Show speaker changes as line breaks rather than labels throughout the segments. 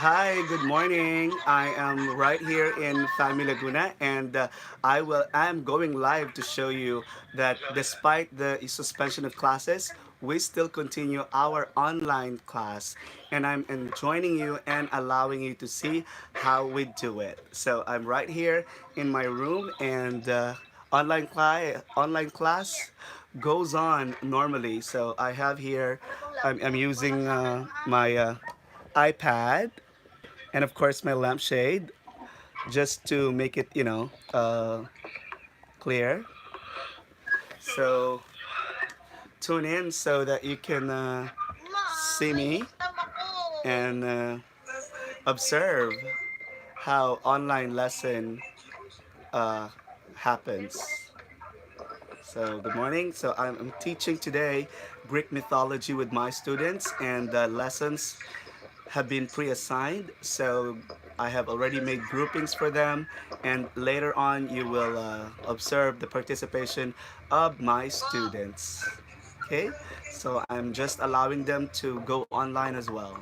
Hi, good morning. I am right here in Fami Laguna, and I'm going live to show you that despite the suspension of classes, we still continue our online class, and joining you and allowing you to see how we do it. So I'm right here in my room, and online class goes on normally. So I have here, I'm using my iPad and of course my lampshade just to make it clear. So tune in so that you can see me and observe how online lesson uh, happens. So good morning. So I'm teaching today Greek mythology with my students, and the lessons have been pre-assigned. So I have already made groupings for them, and later on you will observe the participation of my students. Okay, so I'm just allowing them to go online as well.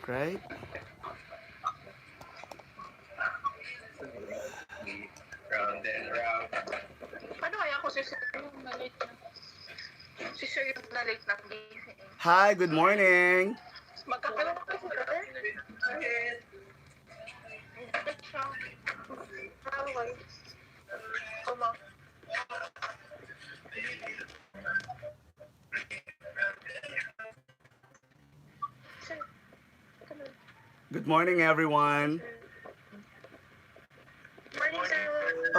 Okay.
Round and round. Paano kaya kung si Sir yung na-late na? Si Sir yung na-late na gising.
Hi, good morning.
Magkakaroon ka si Sir? Bakit? Bakit siya? Okay. Kuma. Sir, ito na.
Good morning, everyone.
Morning, sir.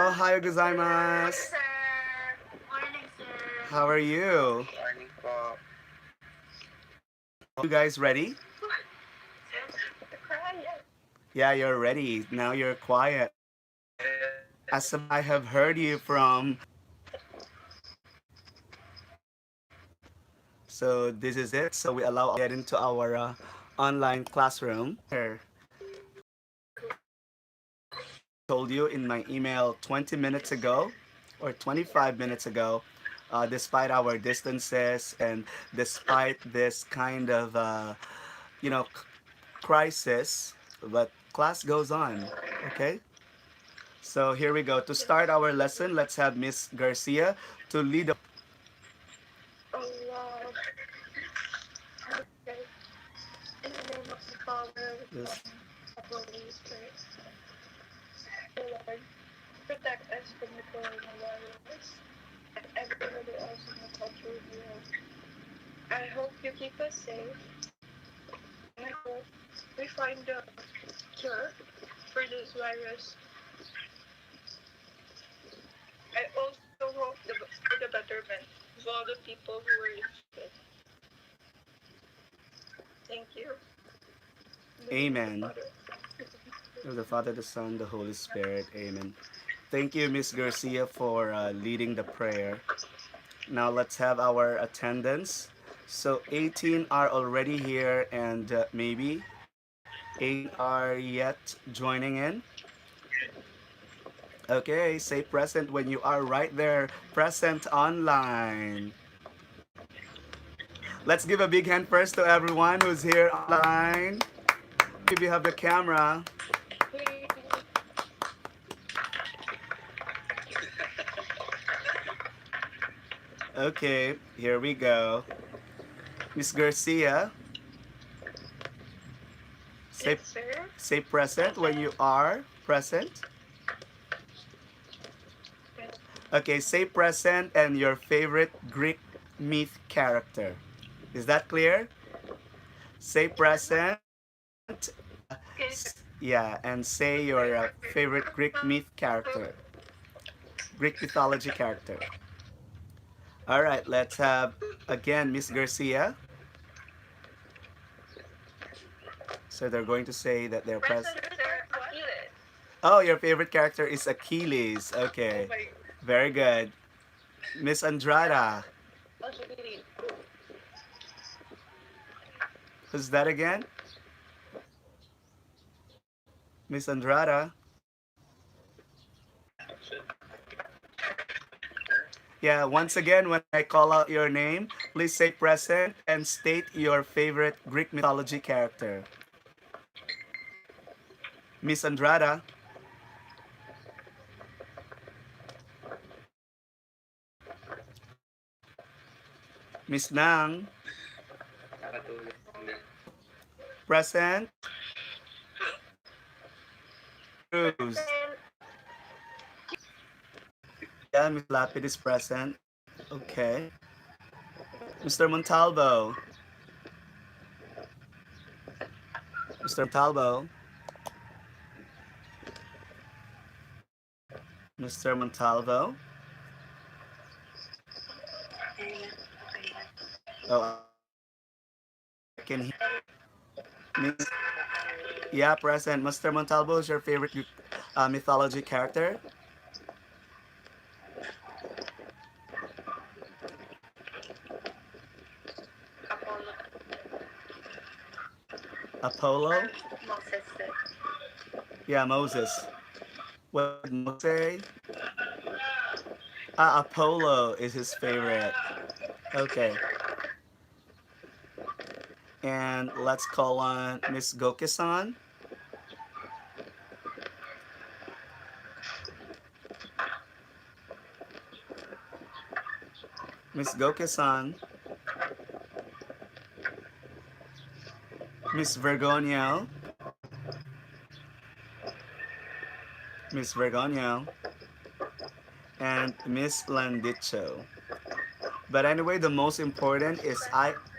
Oh, hi,
Morning,
gozaimasu.
sir. Morning, sir.
How are you?
Morning po.
You guys ready?
The cry, yeah.
Yeah, you're ready. Now you're quiet. As I have heard you from. So this is it. So we allow get into our online classroom. Here, told you in my email 20 minutes ago or 25 minutes ago, despite our distances and despite this kind of you know crisis, but class goes on. Okay. So here we go. To start our lesson, let's have Miss Garcia to lead.
Oh, wow. Okay. In the name of the Father, the
This.
Son, and the Holy Spirit. The Lord, protect us from the coronavirus and everybody else in the cultural world. I hope you keep us safe, and I hope we find a cure for this virus. I also hope for the betterment of all the people who are injured. Thank you.
Amen. Of the Father, the Son, the Holy Spirit. Amen. Thank you, Miss Garcia, for leading the prayer. Now let's have our attendance. So 18 are already here, and maybe 8 are yet joining in. Okay, say present when you are right there, present online. Let's give a big hand first to everyone who's here online. If you have the camera. Okay, here we go. Miss Garcia, say,
Yes, sir.
say present when you are present. Okay, say present and your favorite Greek myth character. Is that clear? Say present. Yeah, and say your favorite Greek myth character, Greek mythology character. All right, let's have again Miss Garcia. So they're going to say that they're present. Oh, your favorite character is Achilles. Okay, very good. Miss Andrada. Who's that again? Miss Andrada. Yeah, once again, when I call out your name, please say present and state your favorite Greek mythology character. Miss Andrada, Miss Nang, present. Cruz.
Present.
Yeah, Miss Lapid is present. Okay. Mr. Montalvo. Mr. Montalvo. Mr. Montalvo. Oh, I can hear. Miss, yeah, present. Mr. Montalvo is your favorite mythology character?
Apollo
Apollo?
Moses.
Yeah, Moses. What did Moses say? Ah, Apollo is his favorite. Okay. And let's call on Miss Gokisan. Miss Gokisan. Miss Vergonio. Miss Vergonio. And Miss Landicho. But anyway, the most important is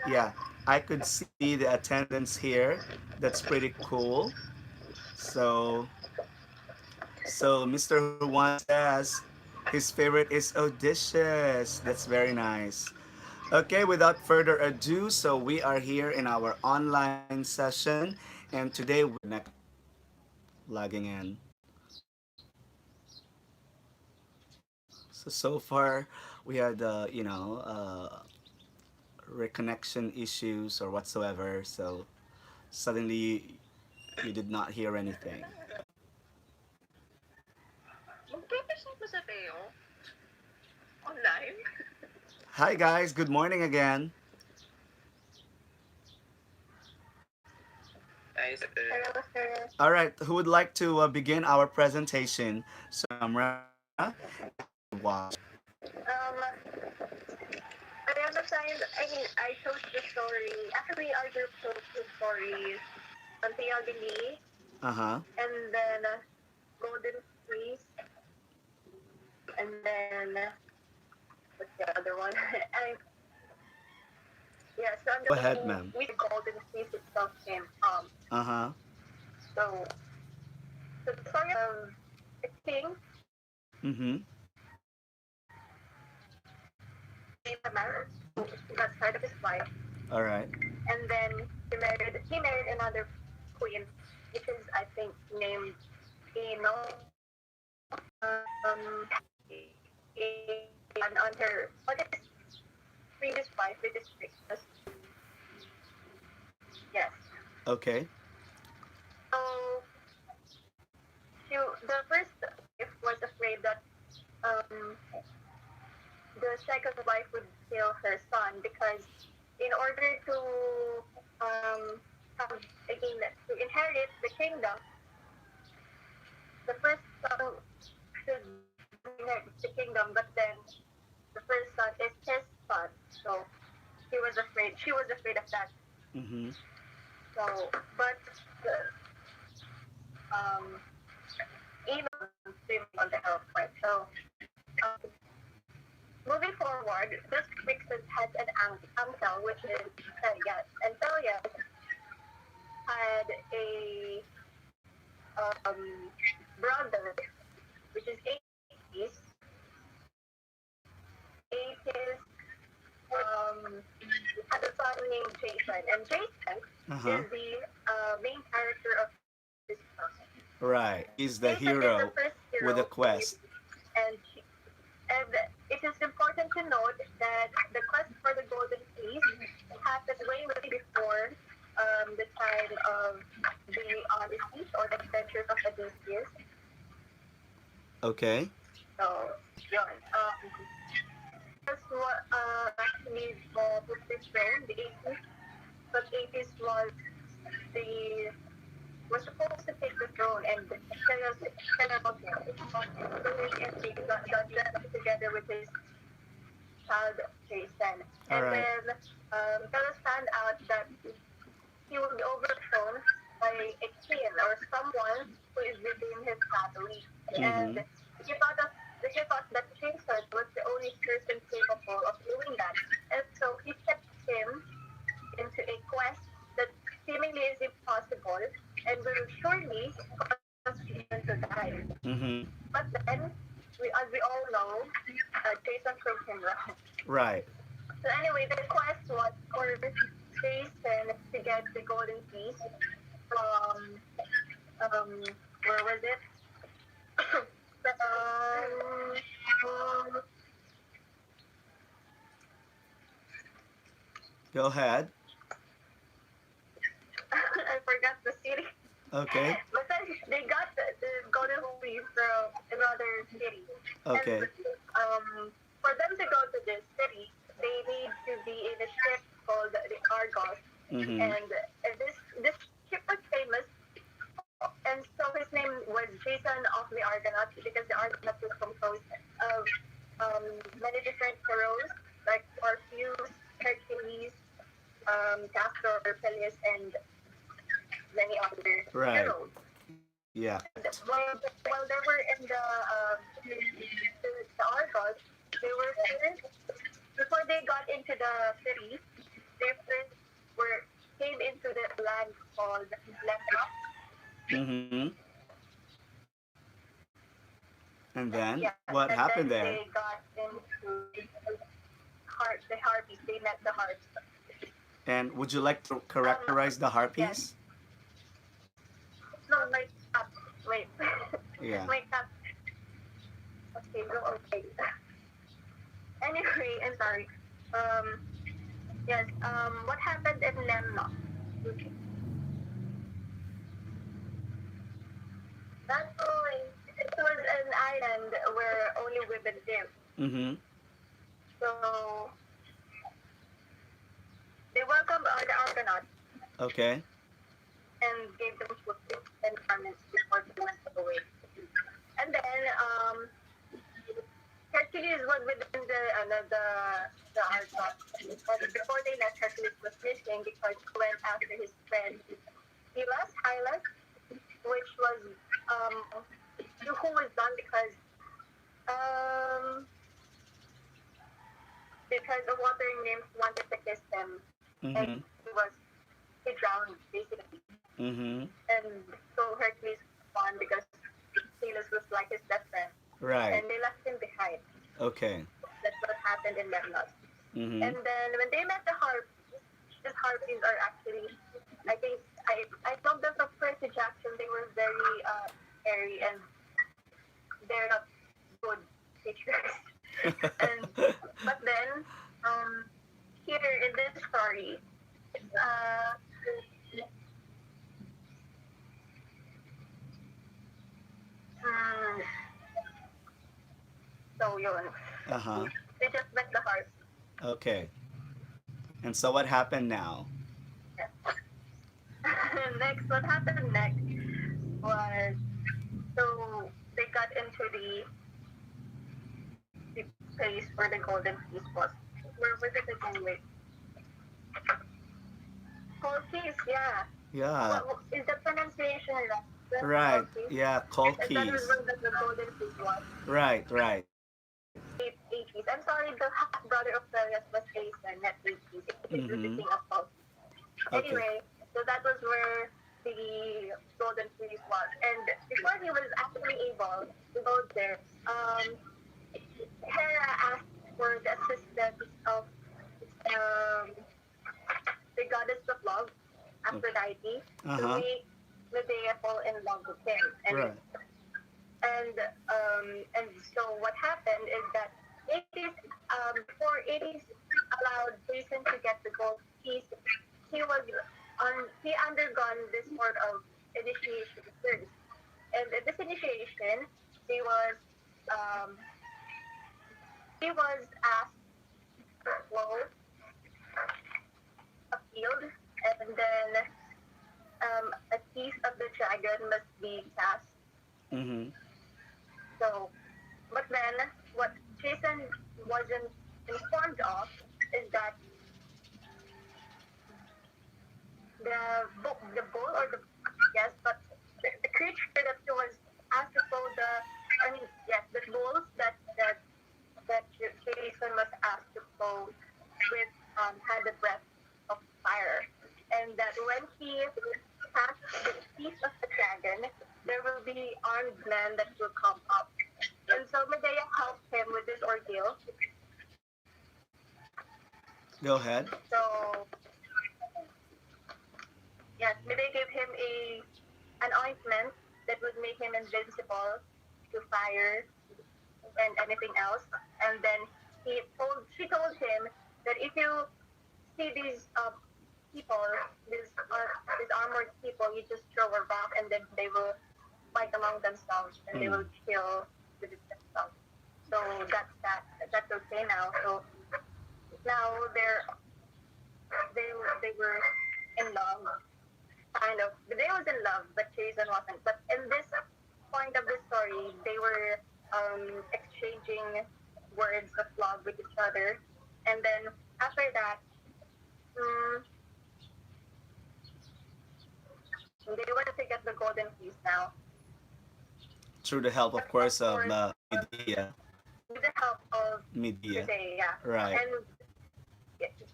yeah, I could see the attendance here. That's pretty cool. So, so Mr. Juan says his favorite is Odysseus. That's very nice. Okay, without further ado, so we are here in our online session, and today we're lagging in. So far, we had reconnection issues or whatsoever. So suddenly you did not hear anything.
Magpapasok ba sa Teo? Online?
Hi guys, good morning again.
Hello, sir.
All right, who would like to begin our presentation? So Ramra,
Um, I am assigned, I chose the story. Actually, our group chose the story Santiago
uh huh.
and then Golden Fleece, and then what's the other one? and yeah, so I'm
Go
the one
ahead,
who
ma'am.
with Golden Fleece itself came.
Uh huh.
So so the story of a king
Mm-hmm.
named Amar, who got tired of his wife,
All right.
and then he married another queen, which is I think named Ino. On her previous wife, which is Christmas. Yes.
Okay.
So the first wife was afraid that um, the second wife would kill her son because in order to have again to inherit the kingdom, the first son should inherit the kingdom, but then the first son is his son. So he was afraid. She was afraid of that.
Mm-hmm.
So, but um, even swimming on the help part. So, um, moving forward, this Vixen has an uncle, which is Celia, and Celia had a brother, which is 80s, 80s, had a son named Jason, and Jason
Uh huh.
is the main character of this story.
Right. He's the
Jason is the
hero
first hero,
with a quest.
and and it is important to note that the quest for the Golden Fleece happened way before the time of the Odyssey or the Adventures of Odysseus.
Okay.
So, yun. overthrown, the 80s, but 80s the was supposed to take the throne and kill us and Jungjan together with his child Jason.
All
And
right.
then Talos found out that he will be overthrown by a king or someone who is within his family. And
Mm-hmm.
he thought that Jason was the only person capable of doing that. And so he kept him into a quest that seemingly is impossible and will surely cause Jason to die.
Mm-hmm.
But then, as we all know, Jason proved him wrong.
Right.
So anyway, the quest was for Jason to get the golden piece from where was it?
Go ahead.
I forgot the city.
Okay.
But then they got the golden ruby from another city. And
Okay.
for them to go to this city, they need to be in a ship called the Argos.
Mm-hmm.
And this ship was famous, and so his name was Jason of the Argonauts because the Argonauts was composed of many different heroes like Orpheus, Hercules, Castor, Peleus, and many other
Right.
heroes.
Yeah.
And while they were in the Argos, they were first before they got into the city. They first were came into the land called Lemnos.
Mm-hmm. And then
Yeah,
what
and
happened
then
there?
they got into the Harpies. They met the Harps.
And would you like to
Um,
characterize the
yes.
harpies?
No, like wait,
Yeah.
wait up. Okay, go okay. Anyway, I'm sorry. Um, yes. What happened in Lemnos? Okay. That was it was an island where only women live.
Mm-hmm.
So they welcomed the Argonauts
Okay.
and gave them food and garments before they went away. And then Hercules was within the Argonauts. But before they left, Hercules was missing because he went after his friend Hylas, which was who was done um because a wandering nymph wanted to kiss him, and
Mm-hmm.
he drowned basically.
Mm-hmm.
And so Hercules won because Hylas was like his best friend, and
Right.
they left him behind.
Okay.
That's what happened in Lemnos.
Mm-hmm.
And then when they met the Harpies, these Harpies are actually, I think, I told them from Percy Jackson they were very airy and they're not good teachers. And but then here in this story, uh, mm, so yun,
Uh-huh.
they just met the Harpies.
Okay. And so what happened now?
Next, what happened next was so they got into the place where the golden piece was. Where was it again? Wait. Colchis, yeah.
Yeah.
What is the pronunciation right? That's
Right.
Colchis.
Yeah,
And that was
Colkeys.
where the golden piece was.
Right, right.
80s. I'm sorry, the half brother of Peleus was Jason, not 80s. It was the
Mm-hmm.
king of Colchis.
Okay.
Anyway, so that was where the golden fleece was. And before he was actually able to go there, Hera asked for the assistance of um, the goddess of love, Aphrodite, to
Uh-huh.
make Medea fall in love with him.
Right.
And so what happened is that it is before it is allowed Jason to get the gold piece, he undergone this sort of initiation first. And in this initiation, he was um, he was asked to float and then a piece of the dragon must be cast.
Mm-hmm.
So, but then what Jason wasn't informed of is that the bull or the yes, but the creature that was asked to pull I mean yes, the bulls that Jason was asked to pull with had the breath of fire, and that when he cast the piece of the dragon, there will be armed men that will come up. And so Medea helped him with this ordeal.
Go ahead.
So yes, Medea gave him an ointment that would make him invincible to fire and anything else. And then she told him that if you see these people, these armored people, you just throw a rock and then they will fight among themselves and they will kill with themselves. So that's that. That's okay now. So now they were in love, kind of. They was in love, but Jason wasn't. But in this point of the story, they were exchanging words of love with each other, and then after that, um, they wanted to get the golden fleece now.
Through the help,
But
of
of
course, of
course,
Medea.
with the help of
Medea.
Medea,
Right.
and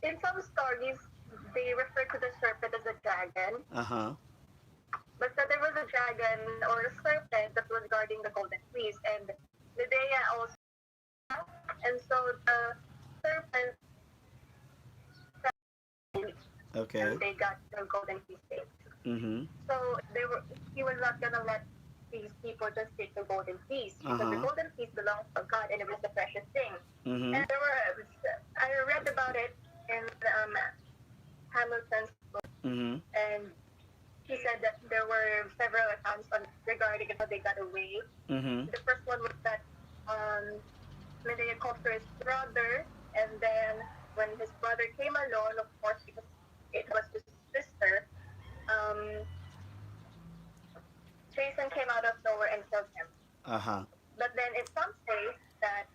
in some stories, they refer to the serpent as a dragon.
Uh-huh.
But so there was a dragon or a serpent that was guarding the golden fleece, and Medea also. And so the serpent
Okay.
and they got the golden fleece state.
Mm-hmm.
So he was not gonna let these people just take the golden fleece because the
Uh-huh.
golden fleece belongs to God and it was a precious thing.
Mm-hmm.
And I read about it in Hamilton's book,
Mm-hmm.
and he said that there were several accounts regarding how they got away.
Mm-hmm.
The first one was that Medea called for his brother, and then when his brother came alone, of course, because it was his sister, um, Jason came out of nowhere and killed him.
Uh-huh.
But then in some say that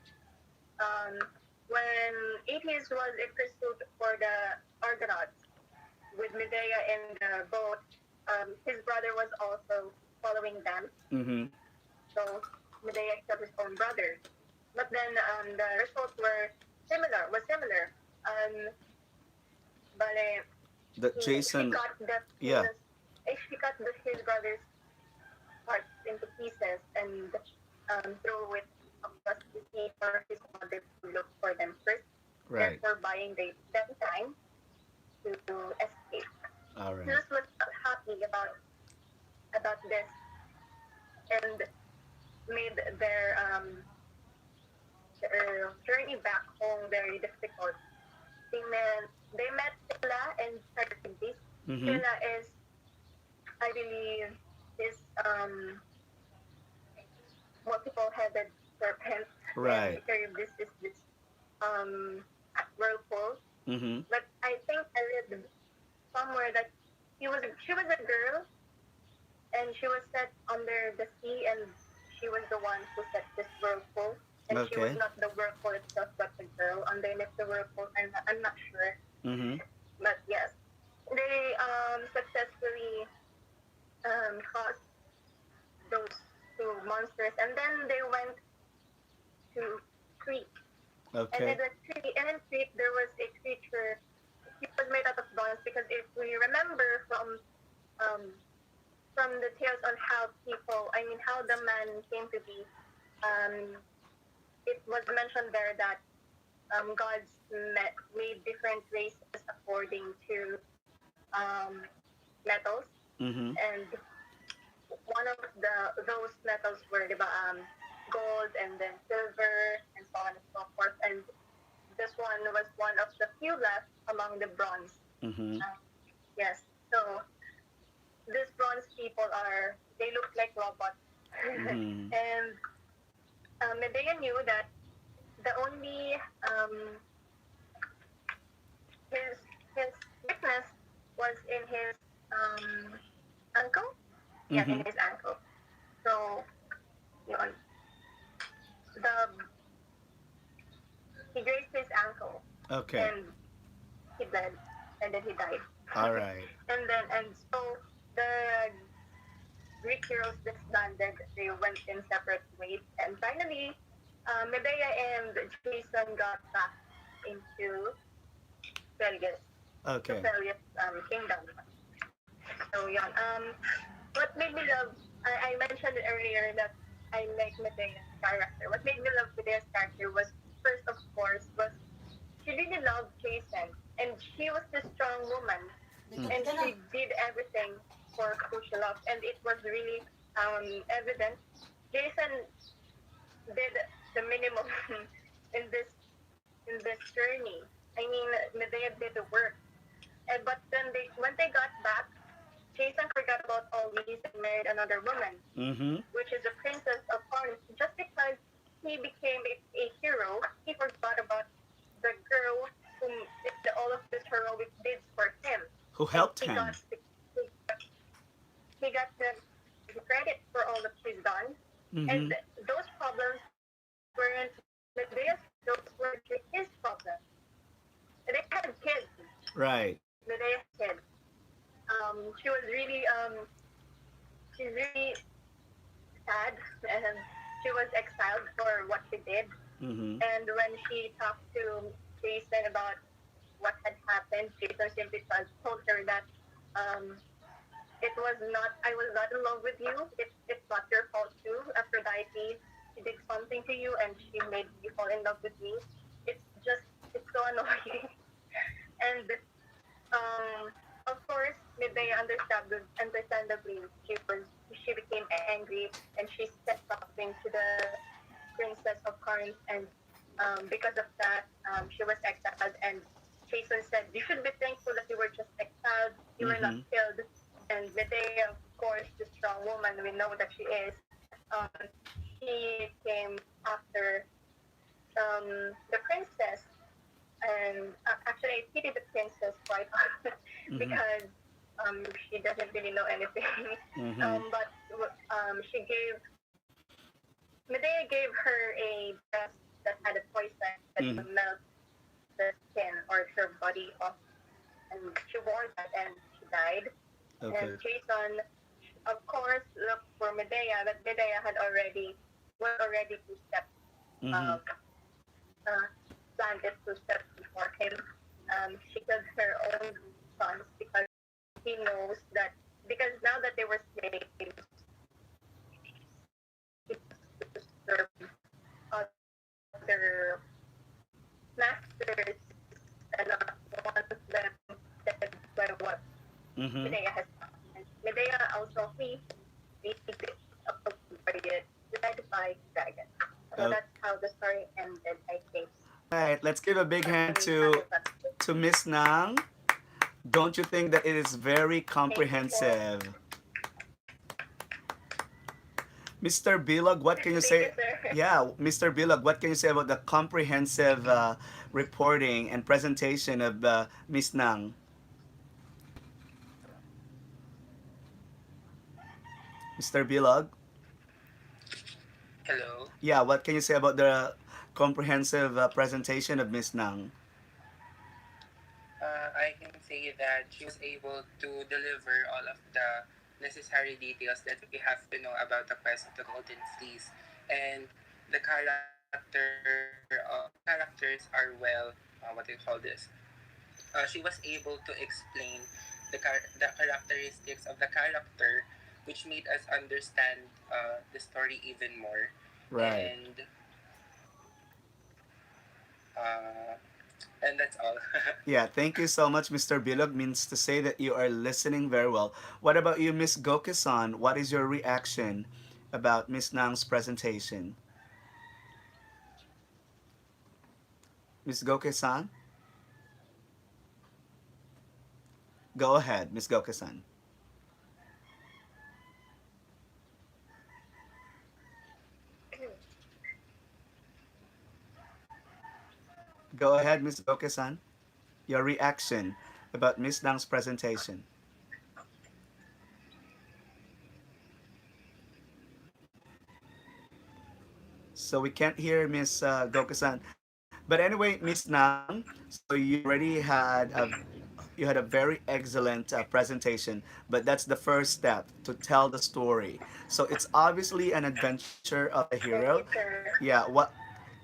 um, when Atheist was in pursuit for the Argonauts with Medea in the boat, his brother was also following them.
Mm-hmm.
So Medea killed his own brother. But then the results were similar. But
That
she
Jason.
cut
Yeah.
his brother's heart into pieces and threw it across the sea for his mother to look for them first,
Right.
therefore buying them time to escape.
All right.
Zeus was happy about this and made their journey back home very difficult. They met Scylla and Charybdis.
Mm-hmm.
Scylla is, I believe, this multiple-headed serpent, and
Right.
Charybdis is this whirlpool.
Mm-hmm.
But I think I read somewhere that she was a girl and she was set under the sea, and she was the one who set this whirlpool. And she was
Okay.
not the whirlpool itself, but the girl underneath the whirlpool. I'm not sure,
Mm-hmm.
but yes, they successfully caught those two monsters, and then they went to Crete. And
Okay.
in Crete there was a creature. He was made out of bronze because if we remember um, from the tales on how the man came to be, it was mentioned there that gods made different races according to metals,
Mm-hmm.
and one of those metals were gold and then silver and so on and so forth, and this one was one of the few left among the bronze.
Mm-hmm.
Yes, so these bronze people they look like robots.
Mm-hmm.
And Medea knew that the only his weakness was in in his ankle. Yeah, in
Mm-hmm.
his ankle. So, yun, the he grazed his ankle
Okay.
and he bled and then he died.
All right.
And so the Greek heroes disbanded. They went in separate ways, and finally, Medea and Jason got back into Peleus, to
Okay.
Peleus' kingdom. So yeah, what made me love? I mentioned it earlier that I like Medea's character. What made me love Medea's character was first, of course, was she really loved Jason, and she was the strong woman, and she did everything for who she loved, and it was really evident. Jason did the minimum in this journey. I mean, Medea did the work, and but then when they got back, Jason forgot about all these and married another woman,
Mm-hmm.
which is the princess of Corinth. Just because he became a hero, he forgot about the girl whom did all of these heroic deeds for him,
Who
and
helped him?
he got the credit for all that he's done. And
Mm-hmm.
those problems weren't Medea's; those were his problems. And they had kids.
Right.
Medea had kids. She was really she's really sad, and she was exiled for what she did.
Mm-hmm.
And when she talked to Jason about what had happened, Jason simply told her that um, it was not, I was not in love with you. It's not your fault too. Aphrodite, she did something to you and she made you fall in love with me. It's just, it's so annoying. And of course, Medea understandably, she became angry and she said something to the princess of Corinth, and because of that, she was exiled. And Jason said, "You should be thankful that you were just exiled. You were not
Mm-hmm.
killed." And Medea, of course, the strong woman we know that she is, um, she came after the princess, and actually, I pity the princess quite often
Mm-hmm.
because she doesn't really know anything.
Mm-hmm.
But she gave Medea gave her a dress that had a poison that
Mm-hmm.
would melt the skin or her body off, and she wore that and she died.
Okay.
And Jason, of course, looked for Medea, but Medea was already 2 steps
Mm-hmm.
um, uh, planted 2 steps before him. She killed her own sons because he knows that because now that they were slaves, he wants to serve other masters and not want them dead by what
Mm-hmm.
Medea has done. And Medea also he appropriated led by dragon. So
Okay.
that's how the story ended, I think.
All right. Let's give a big hand to Miss Nang. Don't you think that it is very
Thank you for
comprehensive? Mr. Bilog, what can you
thank you,
say?
sir.
Yeah, Mr. Bilog, what can you say about the comprehensive reporting and presentation of Miss Nang? Mr. Bilog?
Hello.
Yeah, what can you say about the comprehensive presentation of Miss Nang?
I can say that she was able to deliver all of the necessary details that we have to know about the quest of the Golden Fleece, and the characters are well. What do you call this? She was able to explain the characteristics of the character, which made us understand the story even more,
Right.
and uh, and that's all.
Yeah, thank you so much, Mr. Bilog. Means to say that you are listening very well. What about you, Miss Goke-san? What is your reaction about Miss Nang's presentation? Miss Goke-san? Go ahead, Miss Goke-san. Go ahead, Miss Goke-san. Your reaction about Miss Nang's presentation. So we can't hear Miss Gokusan. But anyway, Miss Nang, so you already had a very excellent presentation, but that's the first step to tell the story. So it's obviously an adventure of the hero.
Thank you, sir.
Yeah, what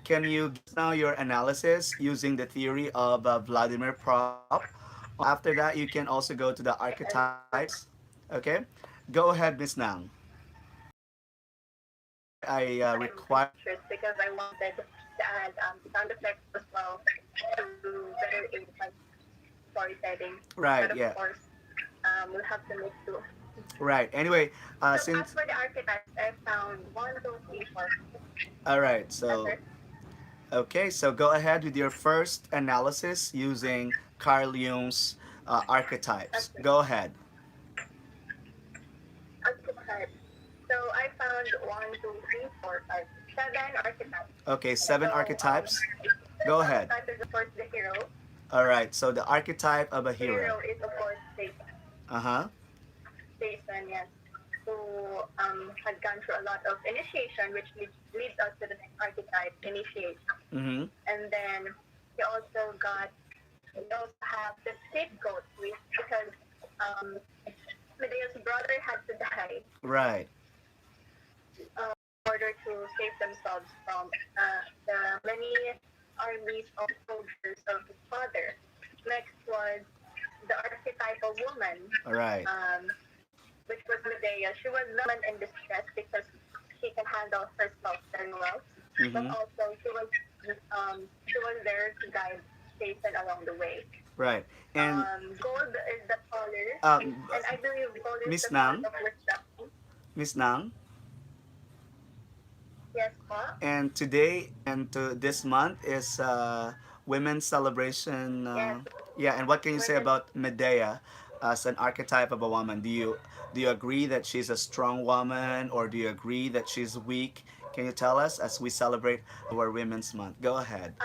can you give us now your analysis using the theory of Vladimir Prop? After that, you can also go to the
And
archetypes. Okay, go ahead, Miss Nang. I
I'm
require.
interest because I wanted to add sound effects as well to better aid my storytelling.
Right,
But of
yeah,
course, we'll have to make do.
right. Anyway,
So as
since
for the archetypes, I found one, two, three, four.
all right,
Yes,
so
sir.
okay, so go ahead with your first analysis using Carl Jung's archetypes.
Okay.
Go ahead.
Archetypes. So I found one, two, three, four, five, seven archetypes.
Okay, seven
So
archetypes.
first
Go ahead.
archetype is of course the hero.
All right, so the archetype of a
The
hero.
hero is of course Jason.
Uh huh.
Jason, yes. Who had gone through a lot of initiation, which leads us to the next archetype, initiation.
Mm
And then he also got, we also have the scapegoat, because um, Medea's brother had to die
hmm. Right.
in order to save themselves from the many armies of soldiers of his father. Next was the archetypal woman,
All right.
which was Medea. She was the woman in distress because she can handle herself very well, but
Mm-hmm.
also she was there to guide Jason along the way.
Right. And
Gold is the color,
um,
and I believe gold is
Miss
the source
Nang,
of wisdom.
Miss Nang,
Yes, pa?
and today and to this month is Women's Celebration.
Yes,
Yeah, and what can you say
women.
about Medea as an archetype of a woman? Do you agree that she's a strong woman, or do you agree that she's weak? Can you tell us as we celebrate our Women's Month? Go ahead.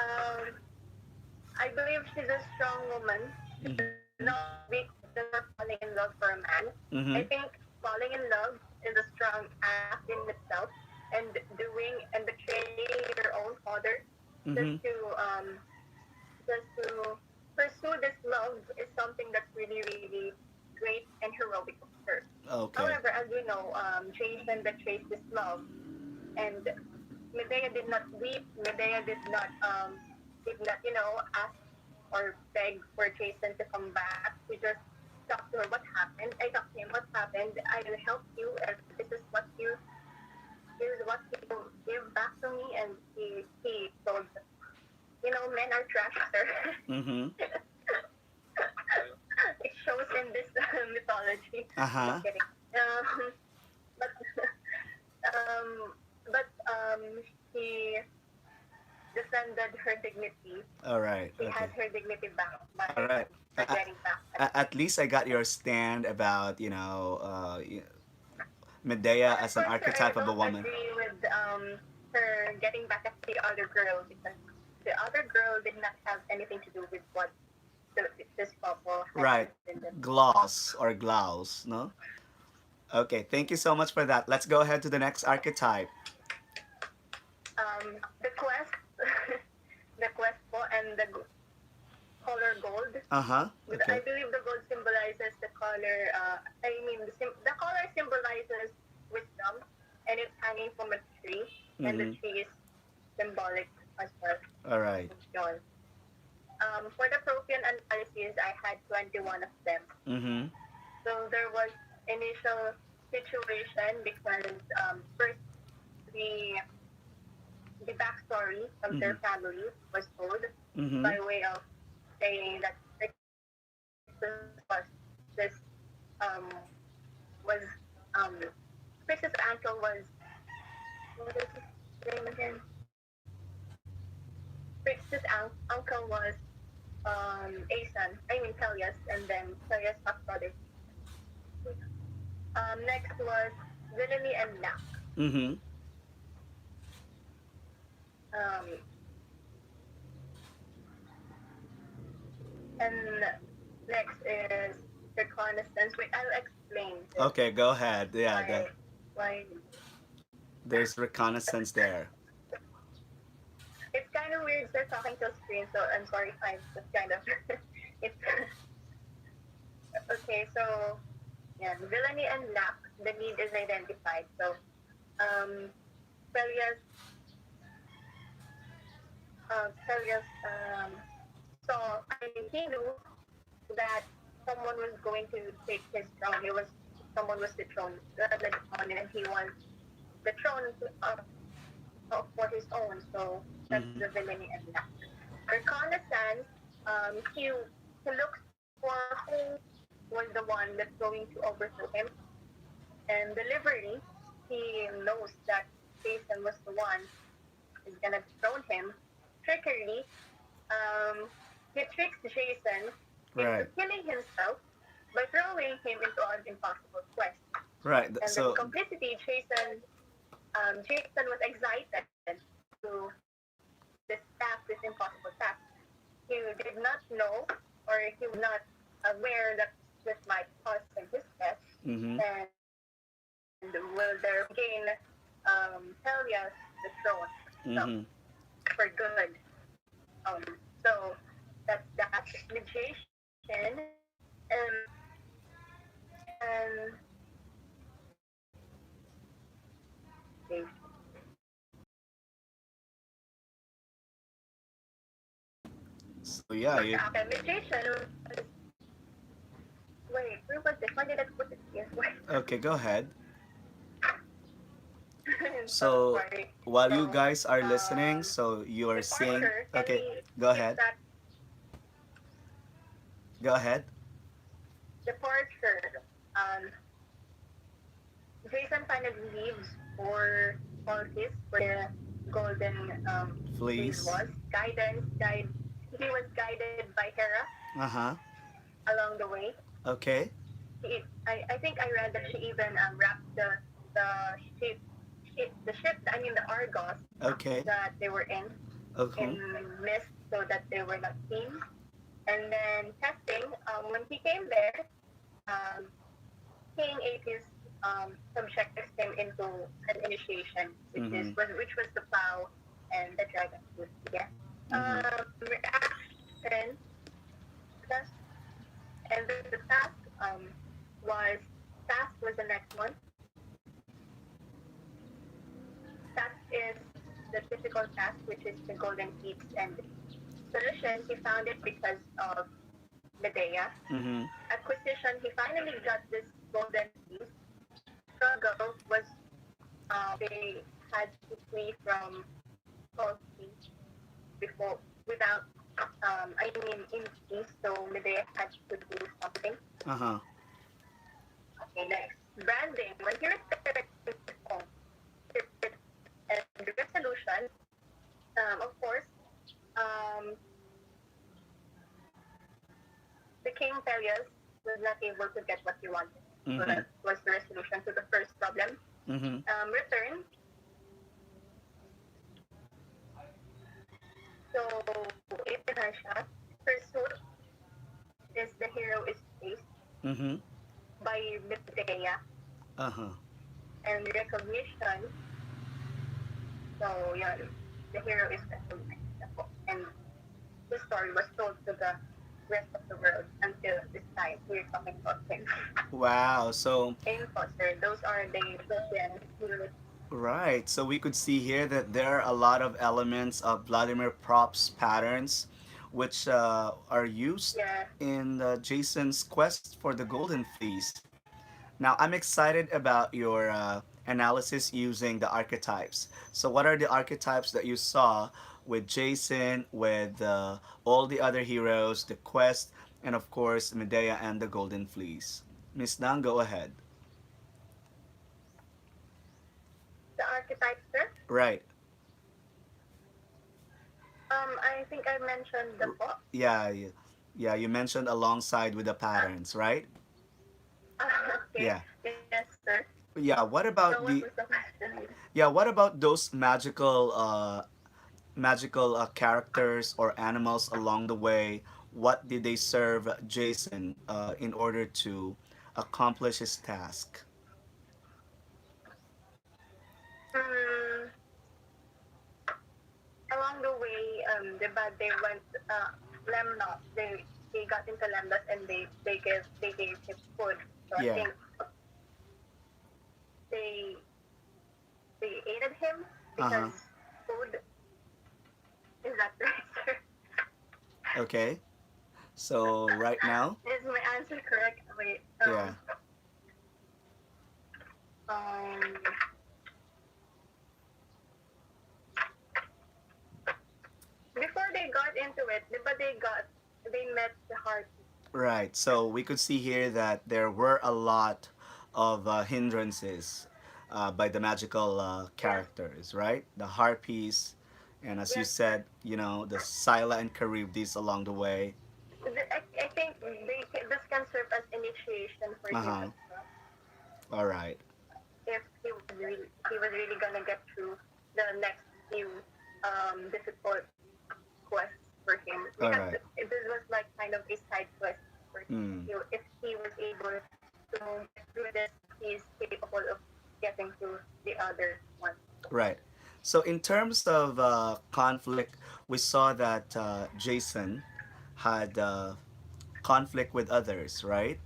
I believe she's a strong woman. She's
Mm-hmm.
not weak just for falling in love for a man. I
Mm-hmm.
think falling in love is a strong act in itself, and doing and betraying your own father just
Mm-hmm.
to just to pursue this love is something that's really really great and heroic of her.
Okay.
However, as we know, Jason betrays this love, and Medea did not weep. Medea did not ask or beg for Jason to come back. He just talked to her what happened. I talked to him what happened. I will help you, and this is what you give back to me. And he told, men are trash, sir.
Mm-hmm.
It shows in this mythology.
Uh
Just
huh.
kidding. But um, but he defended her dignity.
All right.
She
Okay.
had her dignity back
All right.
by getting back.
At least I got your stand about Medea
But of
as an
course, sir, I
archetype of a
don't
woman.
agree with her getting back at the other girl, because the other girl did not have anything to do with what this couple had
Right.
between them.
Gloss or glouse, no? Okay, thank you so much for that. Let's go ahead to the next archetype.
The quest, the quest po, and the color gold.
Uh huh.
I
Okay.
believe the gold symbolizes the color. The color symbolizes wisdom, and it's hanging from a tree, and the
Mm-hmm.
tree is symbolic as well.
All right.
John. For the Proppian analysis, I had 21 of them.
Mm-hmm.
So there was initial situation because first the the backstory of
Mm-hmm.
their family was told
Mm-hmm.
by way of saying that this was Chris's uncle was, what is his name again? Chris's uncle was Asan, I mean Pelias, and then Pelias' half brother. Next was Villainy and Knack.
Mm-hmm.
Um, and next is reconnaissance. Wait, I'll explain this.
Okay, go ahead. Yeah,
Why
there's reconnaissance there.
kind of weird sir talking to a screen, so I'm sorry if I'm just kind of it's okay. So yeah, villainy and lack. The need is identified. So Celia's Celia's saw. I mean, he knew that someone was going to take his throne. He was someone was the throne, the throne, and he wants the throne for his own. So that's
Mm-hmm.
the villainy and lack. Reconnaissance. He looks for who was the one that's going to overthrow him. And delivery, he knows that Jason was the one who's gonna dethrone him. Trickery, he tricks Jason into
Right.
killing himself by throwing him into an impossible quest.
Right.
And then
So
complicity, Jason was excited to this task, this impossible task. He did not know, or he was not aware that this might cost him his death,
mm-hmm.
and will therefore gain Helios the throne so,
Mm-hmm.
for good. So that's that. Magician, and
So yeah, you
okay, magician was, wait, where was it? Why did I put it here? Wait.
okay, go ahead.
I'm so
So
sorry.
while you
So,
guys are listening, so you are seeing
departure, can
okay,
we
go
skip
ahead.
that
Go ahead.
departure? Jason finally leaves for Orchis, where the golden fleece
Please.
was. He was guided by Hera
Uh-huh.
along the way.
Okay.
I think I read that she even wrapped the ship, the ship, I mean the Argos
Okay.
that they were in
Okay.
mist so that they were not seen. And then testing, when he came there, um, King Aetius subjected him into an initiation,
Mm-hmm.
which was the plow and the dragon fruit. Yeah.
Mm-hmm.
Reaction, test, and the was task was the next one. Task is the typical task, which is the golden seeds, and solution he found it because of Medea.
Mm-hmm.
Acquisition, he finally got this golden fleece. Struggle was they had to flee from Colchi before without I mean in peace, so Medea had to do something.
Uh-huh.
Okay, next. Branding. When he returned to his home, and the resolution, of course, um, the King Pelias was not able to get what he wanted. So
Mm-hmm.
that was the resolution to the first problem.
Mm-hmm.
Return. So in Persia, pursuit is the hero is faced
Mm-hmm.
by Medea,
Uh-huh.
and recognition. So yeah, the hero is recognized, and the story was told to the rest of the world until this time we're talking about him.
Wow. So
In Foster, those are the Russian.
right. So we could see here that there are a lot of elements of Vladimir Prop's patterns, which are used
Yeah.
in Jason's quest for the Golden Fleece. Now, I'm excited about your analysis using the archetypes. So, what are the archetypes that you saw with Jason, with all the other heroes, the quest, and of course, Medea and the Golden Fleece? Miss Nang, go ahead.
The archetypes, sir.
Right.
I think I mentioned the
R-
fox.
Yeah, yeah, you mentioned alongside with the patterns, right?
Okay.
Yeah.
Yes, sir.
Yeah, what
So what
about
was
the
the question?
yeah, what about those magical characters or animals along the way? What did they serve Jason in order to accomplish his task?
Mm, along the way, diba, they went, Lemnos, they got into Lemnos and they gave him food. So I
Yeah.
think they they aided him because
Uh-huh.
food is that right, sir?
Okay. So right now,
Is my answer correct? Wait,
yeah.
um, before they got into it, but they met the heart.
Right. So we could see here that there were a lot of hindrances by the magical
Yes,
characters, right? The harpies, and as you
yes, sir.
said, the Scylla and Charybdis along the way.
I think this can serve as initiation for
Uh
him
huh.
as well.
All right.
If he was really gonna get through the next few difficult quests for him,
All
because
right.
this was like kind of a side quest for him.
Hmm.
If he was able to get through this, he is capable of getting through the other one.
Right. So in terms of conflict, we saw that Jason had conflict with others, right?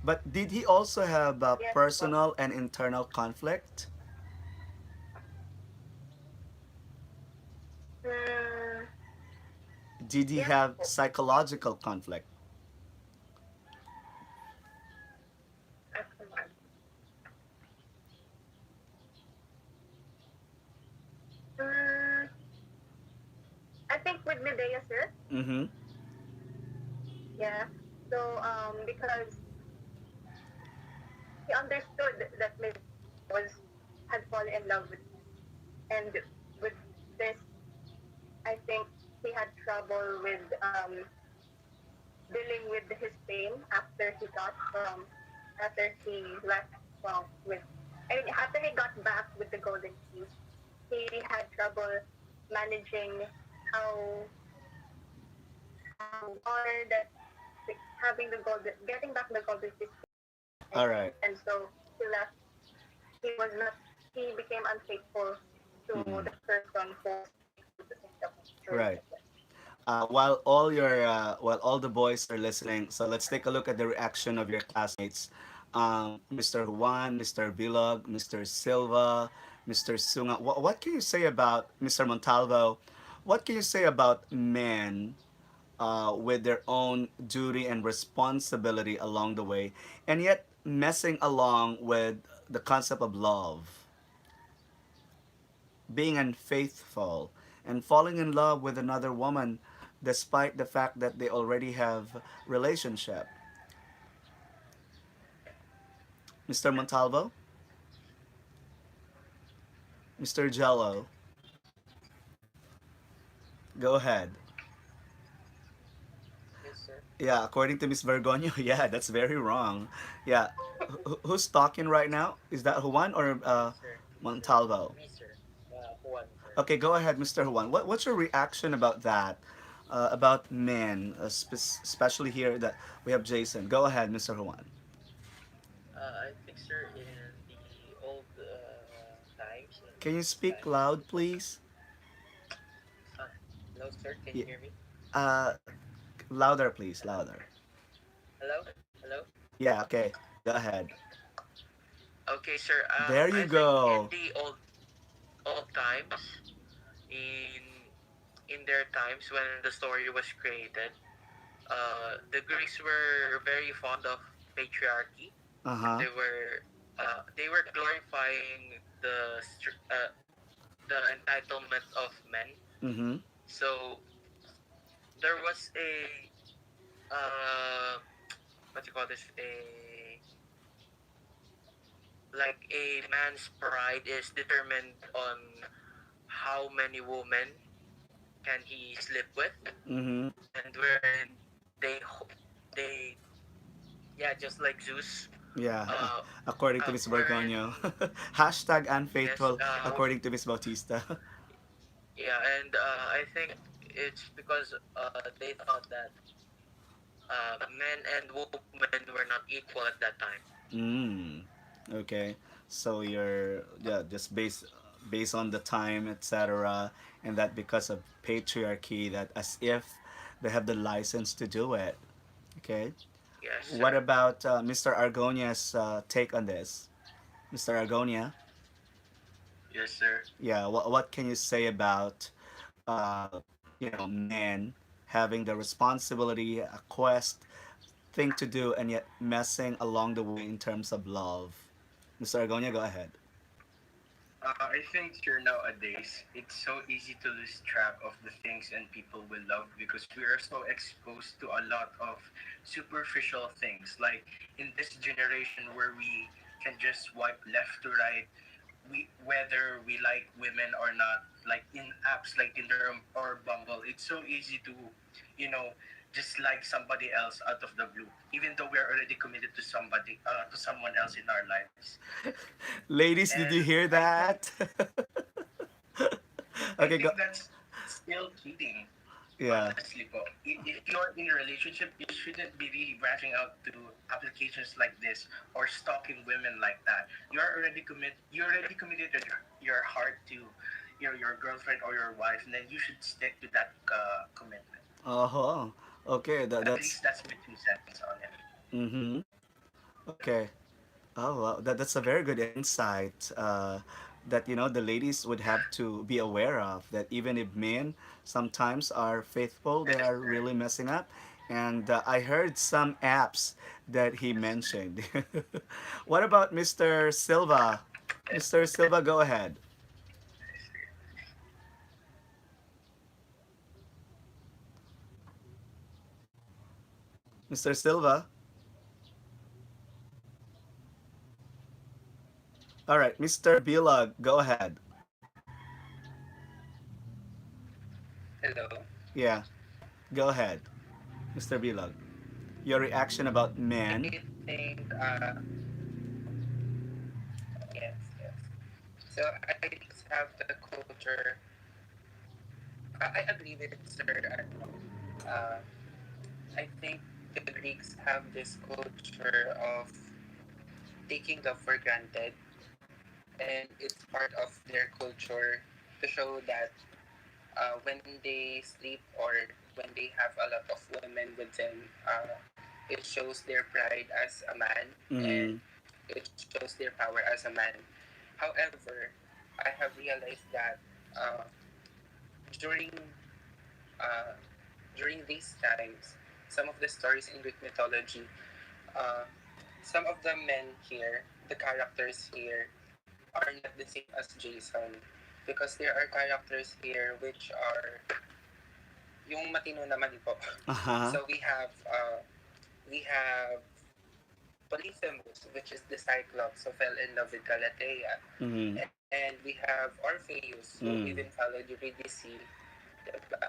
But did he also have
Yes, po.
personal and internal conflict?
Mm,
Did he
yes,
have
po.
psychological conflict?
Excellent. Mm, I think with Medea, sir.
Mm-hmm.
Yeah. So because he understood that Medea was had fallen in love with him, and with this, I think he had trouble with dealing with his pain after he left from with. I mean, after he got back with the Golden Keys, he had trouble managing how hard that having the golden getting back the Golden Keys, I
All
think,
right.
and so he left. He was not. He became unfaithful to
Mm-hmm.
the person who was faithful to him during
Right.
the quest.
While all the boys are listening, so let's take a look at the reaction of your classmates, Mr. Juan, Mr. Bilog, Mr. Silva, Mr. Sunga. What can you say about Mr. Montalvo? What can you say about men with their own duty and responsibility along the way, and yet messing along with the concept of love, being unfaithful, and falling in love with another woman despite the fact that they already have relationship? Mr. Montalvo, Mr. Jello, go ahead.
Yes, sir.
Yeah, according to Miss Vergonio, yeah, that's very wrong. Yeah, who's talking right now? Is that Juan or
Me, sir.
Montalvo?
Me, sir. Juan, sir.
Okay, go ahead, Mr. Juan. What's your reaction about that? About men, especially here that we have Jason. Go ahead, Mr. Juan.
I think, sir, in the old times, in
Can you
ancient
speak
times.
loud, please?
Ah, hello, sir. Can you
Yeah,
hear me?
uh, louder, please, louder.
Hello? Hello?
Yeah, okay. Go ahead.
Okay, sir.
There you
I think in
go.
the old times, in in their times when the story was created, the Greeks were very fond of patriarchy.
Uh huh.
They were glorifying the entitlement of men.
Mm-hmm.
So there was uh, what you call this, a man's pride is determined on how many women can he sleep with,
Mm-hmm.
and wherein they yeah, just like Zeus,
Yeah,
uh,
according to Miss
wherein
Bergonio. Hashtag
yes,
unfaithful, according to Miss Bautista.
yeah, and I think it's because they thought that men and women were not equal at that time.
Mm. Okay. So you're, yeah, just based on the time, etc., and that because of patriarchy, that as if they have the license to do it. Okay.
Yes,
What
sir.
about Mr. Argonia's take on this? Mr. Argonia,
Yes, sir.
yeah, what can you say about men having the responsibility, a quest, thing to do, and yet messing along the way in terms of love? Mr. Argonia, go ahead.
I think here nowadays, it's so easy to lose track of the things and people we love because we are so exposed to a lot of superficial things. Like in this generation where we can just swipe left to right, we whether we like women or not, like in apps like Tinder or Bumble, it's so easy to, you know, just like somebody else out of the blue, even though we are already committed to someone else in our lives.
Ladies, did
And
you hear
I think
that?
I
Okay, go.
think that's still cheating.
Yeah.
Honestly, po. If you're in a relationship, you shouldn't be really branching out to applications like this or stalking women like that. You already committed your heart to your girlfriend or your wife, and then you should stick to that commitment.
Uh-huh. Okay,
At
that's.
least that's my 2 cents on it.
Mm-hmm. Okay. Oh, well, that's a very good insight. That the ladies would have to be aware of that even if men sometimes are faithful, they
Yes,
are
sir.
really messing up. And I heard some apps that he mentioned. What about Mr. Silva? Mr. Silva, go ahead. Mr. Silva. All right, Mr. Bilag, go ahead.
Hello.
Yeah, go ahead, Mr. Bilag. Your reaction about men.
I think, yes, yes. So I have the culture. I agree with Sir. Uh, I think the Greeks have this culture of taking love for granted, and it's part of their culture to show that when they sleep or when they have a lot of women with them, it shows their pride as a man and
Mm-hmm.
it shows their power as a man. However, I have realized that uh, during uh, during these times, some of the stories in Greek mythology, uh, some of the men here, the characters here, are not the same as Jason. Because there are characters here which are yung matino naman po.
Uh-huh.
So we have Polyphemus, which is the Cyclops who fell in love with Galatea.
Mm-hmm.
And we have Orpheus who even
Mm.
followed Eurydice, diba,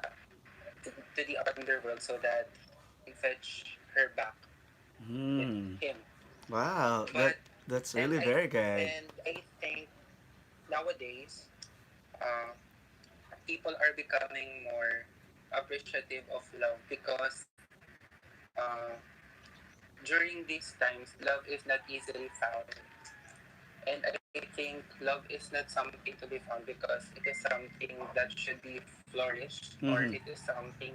to the underworld so that he can fetch her back with
Mm.
him.
Wow,
But
that's
and
really
I
very good.
and I think nowadays uh, people are becoming more appreciative of love because uh, during these times love is not easily found, and I think love is not something to be found because it is something that should be flourished, or it
Mm-hmm.
is something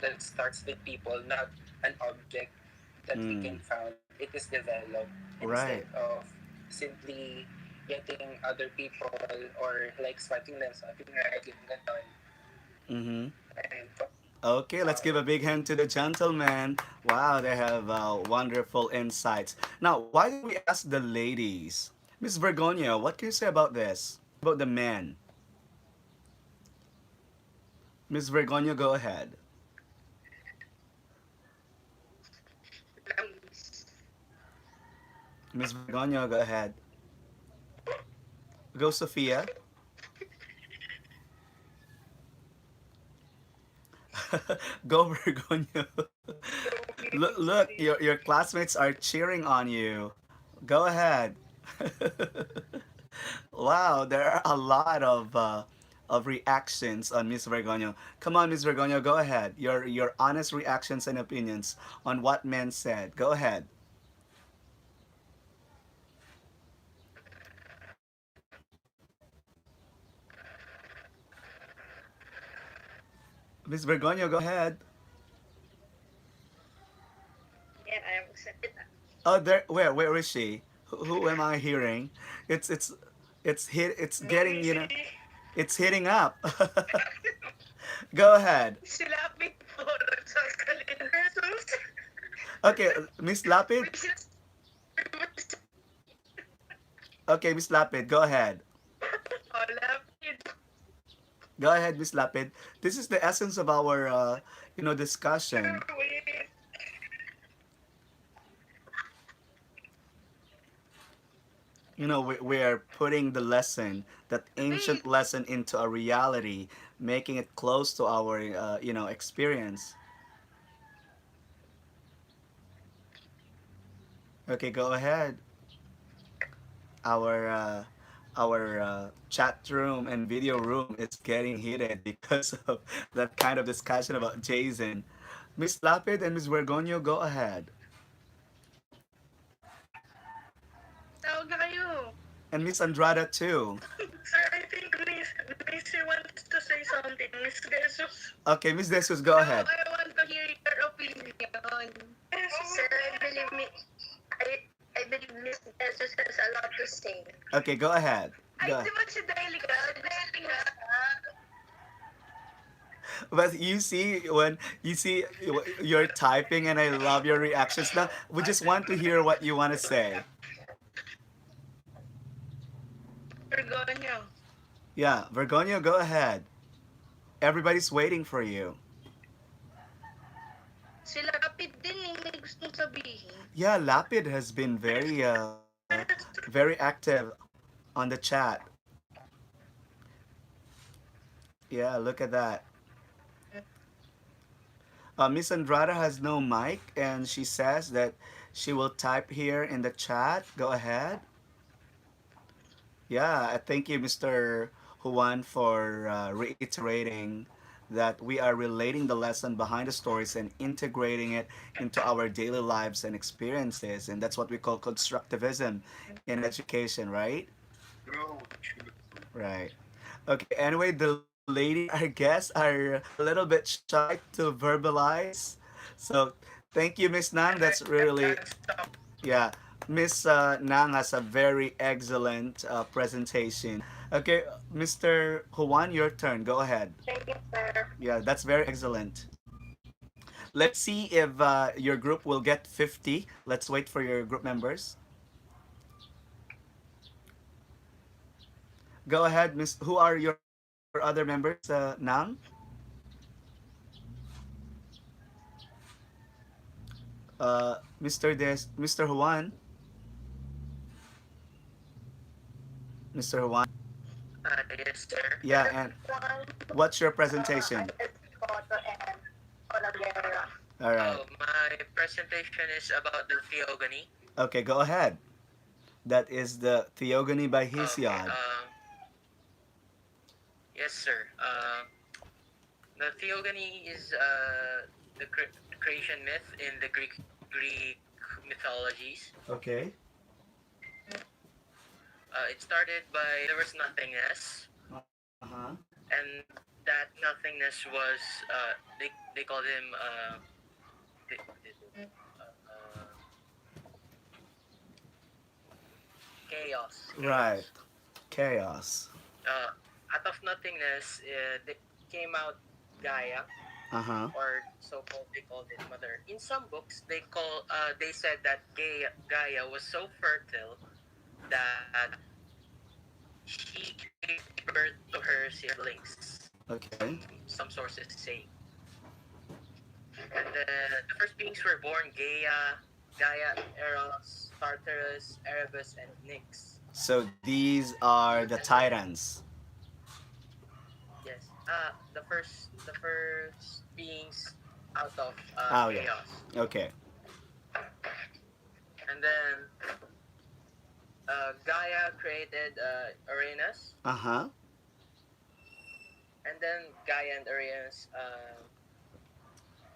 that starts with people, not an object that we can
Mm.
found. It is developed instead
Right.
of simply getting other people or like swiping right, yung ganon.
Mm-hmm.
And
Okay, let's give a big hand to the gentlemen. Wow, they have wonderful insights. Now, why don't we ask the ladies? Miss Vergonia, what can you say about this? About the men? Miss Vergonia, go ahead. Miss Vergonia, go ahead. Go, Sophia. Go, Vergonia. Look, your classmates are cheering on you. Go ahead. Wow, there are a lot of reactions on Miss Vergonio. Come on, Miss Vergonio, go ahead. Your honest reactions and opinions on what men said. Go ahead. Miss Bergonio, go ahead.
Yeah, I am accepted.
Oh, there. Where is she? Who am I hearing? It's getting, you know,
Noisy.
it's hitting up. Go ahead.
Silapit po sa escalators.
Okay, Miss Lapid. Okay, Miss Lapid, go ahead.
Oh, lapid.
Go ahead, Miss Lapid. This is the essence of our, discussion.
Wait.
We are putting the lesson, that
Wait.
ancient lesson, into a reality, making it close to our, experience. Okay, go ahead. Our chat room and video room is getting heated because of that kind of discussion about Jason. Miss Lapid and Miss Vergonio, go ahead.
Tawag na kayo.
And Miss Andrada too.
Sir, I think Missy wants to say something. Miss Jesus.
Okay, Miss Jesus, go
No,
ahead.
I want to hear your opinion. Sir, I believe Miss Jesus has a lot to say.
Okay, go ahead.
Ay,
Go.
di ba si Delica? Delica.
But you see you're typing and I love your reactions. Now we just want to hear what you want to say.
Bergonyo.
Yeah, Vergonio, go ahead. Everybody's waiting for you.
Sila kapit din eh. May gustong sabihin.
Yeah, Lapid has been very active on the chat. Yeah, look at that. Miss Andrada has no mic and she says that she will type here in the chat. Go ahead. Yeah, thank you, Mr. Juan, for reiterating that we are relating the lesson behind the stories and integrating it into our daily lives and experiences. And that's what we call constructivism in education, right?
True, true.
Right. Okay, anyway, the lady, our guests, are a little bit shy to verbalize. So thank you, Miss Nang. That's really,
Can't stop.
yeah. Miss Nang has a very excellent presentation. Okay, Mr. Juan, your turn. Go ahead.
Thank you, sir.
Yeah, that's very excellent. Let's see if your group will get 50. Let's wait for your group members. Go ahead, Miss. Who are your other members, Nang? Mr. Juan. Mr. Juan.
Yes, sir.
Yeah, and
One,
what's your presentation?
Photo and Olagera.
All right.
My presentation is about the theogony.
Okay, go ahead. That is the Theogony by
Okay.
Hesiod.
Yes, sir. The theogony is the creation myth in the Greek mythologies.
Okay.
It started by there was nothingness,
Uh-huh.
and that nothingness was they called him they, chaos.
Right. Chaos.
Out of nothingness, they came out Gaia,
Uh-huh.
or so-called they called it mother. In some books, they said that Gaia was so fertile that she gave birth to her siblings.
Okay.
Some sources say, and the first beings were born Gaia, Eros, Tartarus, Erebus, and Nyx.
So these are the titans.
Yes. The first beings out of
Oh, yeah.
chaos.
Okay.
And then Gaia created Uranus,
Uh-huh.
and then Gaia and Uranus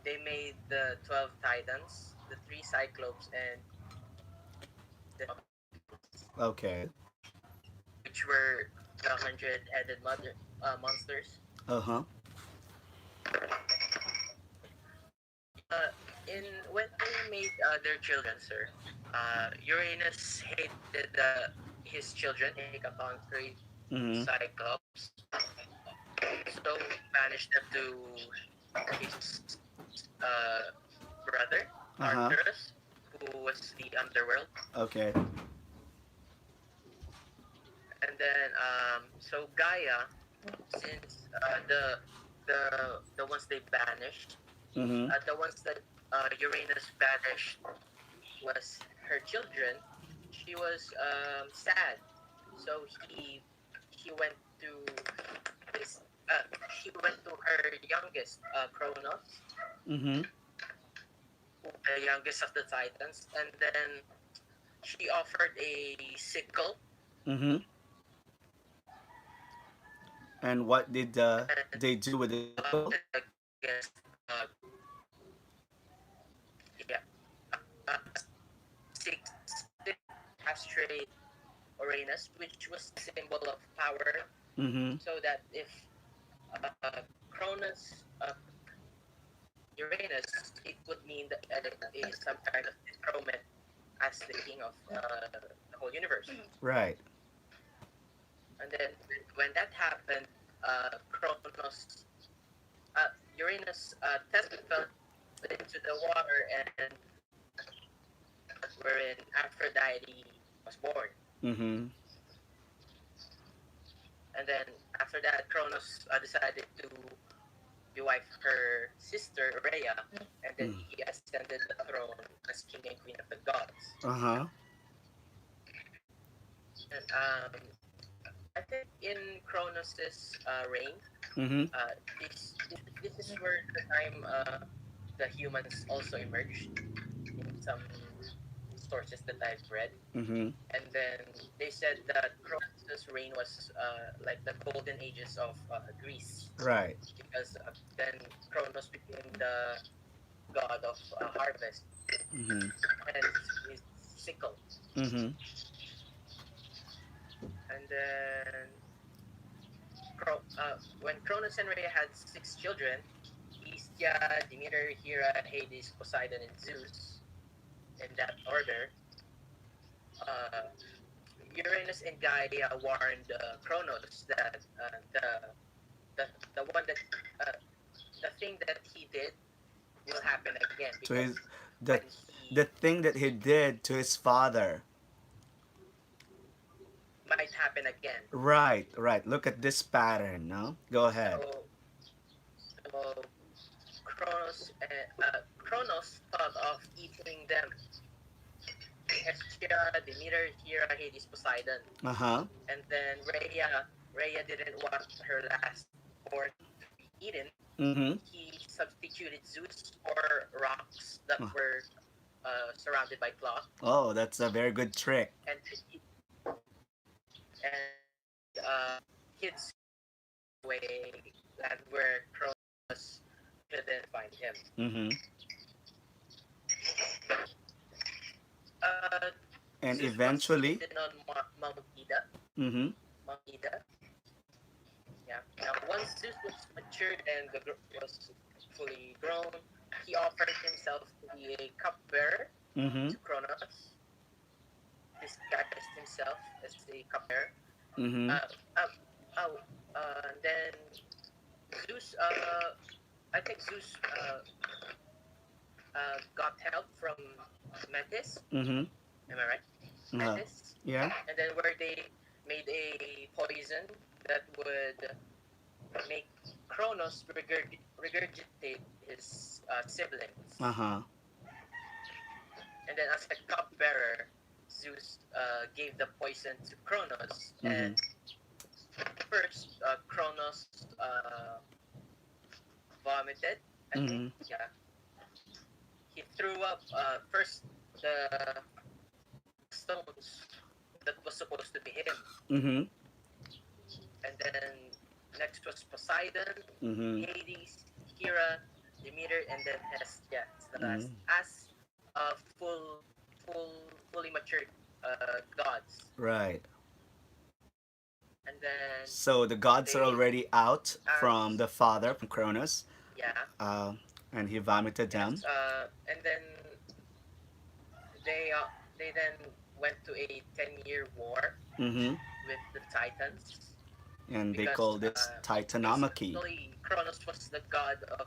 they made the 12 Titans, the 3 Cyclopes, and the
Okay.
which were the 100-headed monsters.
Uh-huh.
In when they made their children, sir, Uranus hated his children, Hecatonchires,
Mm-hmm.
Cyclops, so banished them to his brother
Uh-huh.
Tartarus, who was the underworld,
Okay.
and then so Gaia, since the ones they banished,
Mm-hmm.
the ones that Uranus banished was her children. She was sad, so he went to his he went to her youngest, Kronos,
Mm-hmm.
the youngest of the Titans, and then she offered a sickle
Mm-hmm. And what did
and
they do with the sickle?
against yeah six castrate Uranus, which was the symbol of power,
Mm-hmm.
so that if Cronus Uranus, it would mean that it is some kind of enthronement as the king of the whole universe.
Right.
And then when that happened, Cronus, Uranus fell into the water, and wherein Aphrodite was born.
Mm-hmm.
And then after that, Cronus decided to bewife her sister Rhea, and then
Mm.
he ascended the throne as king and queen of the gods.
Uh-huh.
And I think in Cronus's reign,
Mm-hmm.
this is where the time the humans also emerged in some sources that I've read.
Mm-hmm.
And then they said that Cronus's reign was like the golden ages of Greece,
Right.
because then Cronus became the god of harvest
Mm-hmm.
and his sickle.
Mm-hmm.
And then when Cronus and Rhea had six children, Hestia, Demeter, Hera, Hades, Poseidon, and Zeus, in that order, uh, Uranus and Gaia warned Cronus that the the one that uh, the thing that he did will happen again,
To
because
his the
when he
the thing that he did to his father.
might happen again.
Right, right. Look at this pattern, no? Go ahead.
So Kronos thought of eating them, Hestia, Demeter, Hera, Hades, Poseidon,
Uh-huh.
and then Rhea didn't want her last born to be eaten.
Mm-hmm.
He substituted Zeus for rocks that were surrounded by cloth,
Oh, that's a very good trick.
and hid Zeus away, land where Kronos couldn't find him.
Mm-hmm.
Uh,
And
Zeus was
eventually,
hidden on Mount Ida.
mm-hmm.
Mount Ida. Yeah. Now, once Zeus was matured and was fully grown, he offered himself to be a cupbearer
Mm-hmm.
to Kronos, disguised himself as a cupbearer.
Mm-hmm.
Uh, uh, then Zeus, I think Zeus got help from Metis.
Mm-hmm.
Am I right?
Uh-huh.
Metis.
Yeah.
And then where they made a poison that would make Kronos regurgitate his siblings.
Uh-huh.
And then as a cupbearer, Zeus gave the poison to Kronos.
Mm-hmm.
And first, Kronos vomited, I think.
Mm-hmm.
Yeah. He threw up first the stones that was supposed to be him.
Mm-hmm.
And then next was Poseidon,
Mm-hmm.
Hades, Hera, Demeter, and then Hestia is the last.
Mm-hmm.
As fully matured gods.
Right.
And then
So the gods are
they,
already out
as
from the father, from Cronus.
yeah,
Uh, And he vomited them.
Yes. And then they uh, they then went to a 10-year war
Mm-hmm.
with the Titans
And they
because
call this Titanomachy.
basically Kronos was the god of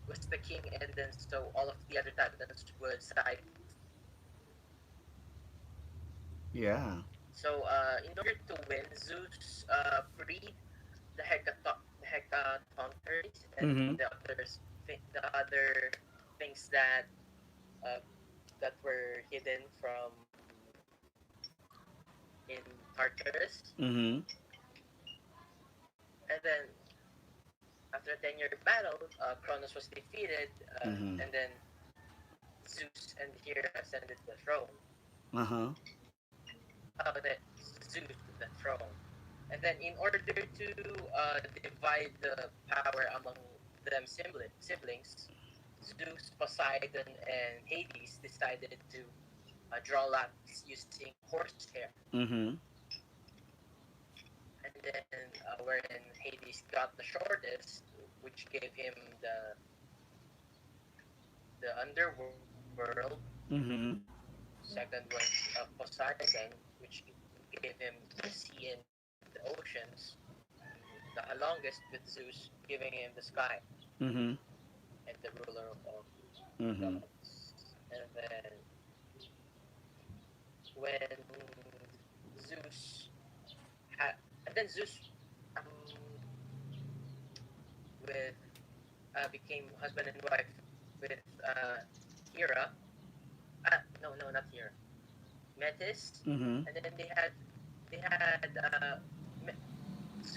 was the king, and then so all of the other Titans would side.
Yeah.
So in order to win, Zeus freed the Hecatonters and
Mm-hmm.
the other things uh, that were hidden from in Tartarus.
Mm-hmm.
And then after a 10-year battle, Kronos was defeated,
Mm-hmm.
and then Zeus and Hera ascended the throne.
Uh-huh.
That Zeus to the throne. And then in order to divide the power among them siblings, Zeus, Poseidon, and Hades decided to draw lots using horsehair.
Mm-hmm.
And then wherein Hades got the shortest, which gave him the underworld.
Mm-hmm.
Second was Poseidon, which gave him the sea and the oceans. The longest with Zeus, giving him the sky
Mm-hmm.
and the ruler of all
Mm-hmm.
gods. And then when Zeus had, and then Zeus um, with became husband and wife with Hera. No, not Hera. Metis,
Mm-hmm.
and then they had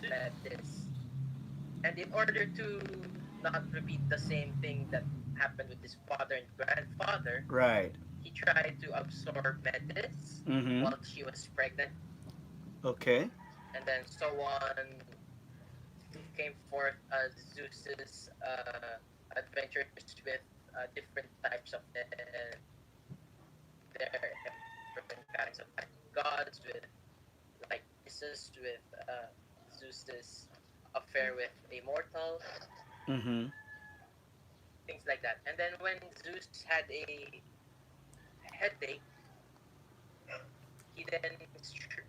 Metis, and in order to not repeat the same thing that happened with his father and grandfather,
Right.
he tried to absorb Metis
Mm-hmm.
while she was pregnant,
Okay.
and then so on came forth Zeus's adventures with different types of their different kinds of gods, with like Jesus, with Zeus's affair with a mortal,
Mm-hmm.
things like that. And then when Zeus had a headache, he then struck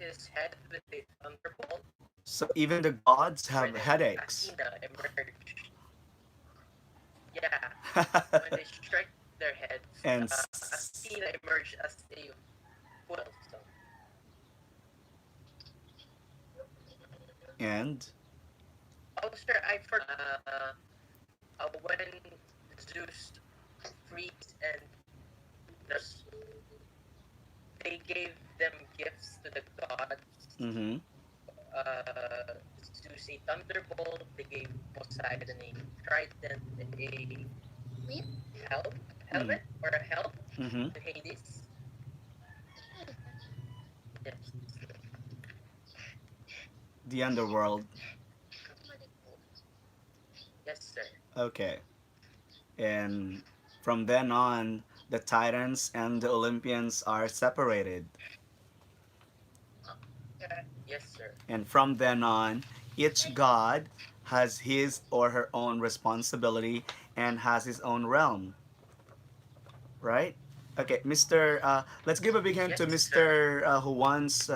his head with a thunderbolt,
So even the gods
where
have
then
headaches.
Athena emerged. Yeah, when they strike their heads,
and
Athena emerged as a foil. So
and
oh, sure, I forgot. When Zeus frees and there's, they gave them gifts to the gods.
mm-hmm.
Zeus a thunderbolt. They gave Poseidon a trident, a helmet or a helm
Mm-hmm.
to Hades. Yes,
The underworld.
yes, sir.
Okay. And from then on, the Titans and the Olympians are separated.
Yes, sir.
And from then on, each god has his or her own responsibility and has his own realm, right? Okay, Mr. Let's give a big hand
Yes,
to
sir.
Mr. Who wants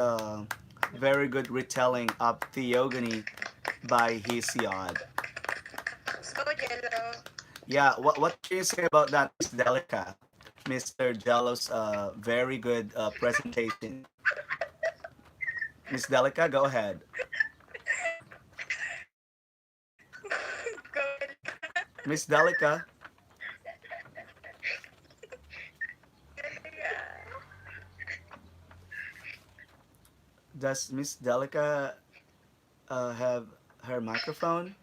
very good retelling of Theogony by Hesiod.
So Jello.
Yeah, what can you say about that, Miss Delica? Mr. Jello's very good presentation. Miss Delica, go ahead.
Good.
Miss Delica,
Yeah.
does Miss Delica have her microphone?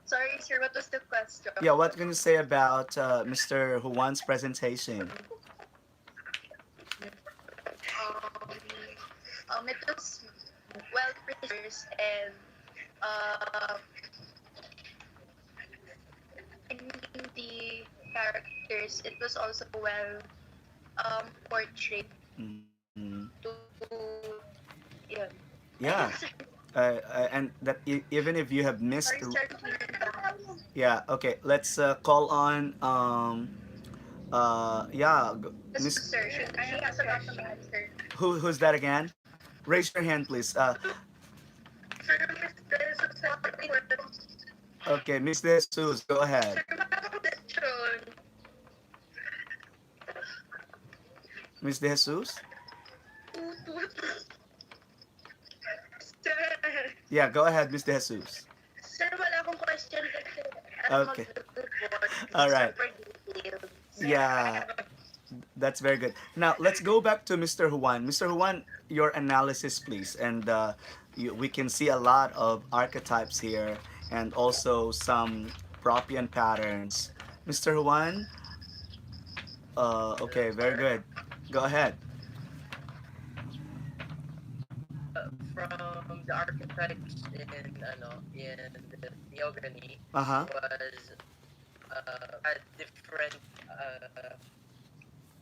Sorry, sir. What was the question?
Yeah, what can you say about Mr. Who wants presentation?
It was well preserved and uh, in the characters, it was also well portrayed
Mm-hmm.
to yeah.
Yeah, and that even if you have
Sorry,
missed,
sir.
Yeah. Okay. Let's call on yeah,
Yes,
Miss.
sir. She has a lot of answer.
Who's that again? Raise your hand, please.
Sir, Mr. Susan,
Okay, Miss De Jesus, go ahead.
sir, mga question.
Miss De Jesus.
Tutut. Sir,
Yeah, go ahead, Miss De Jesus.
sir, wala akong question kasi
Okay.
mag-report.
All right.
Super detailed.
Yeah, that's very good. Now let's go back to Mr. Juan. Mr. Juan, your analysis, please. And we can see a lot of archetypes here, and also some Proppian patterns. Mr. Juan, okay,
Hello,
very
sir.
good. Go ahead.
From the archetypes in the theogony
Uh huh.
was had different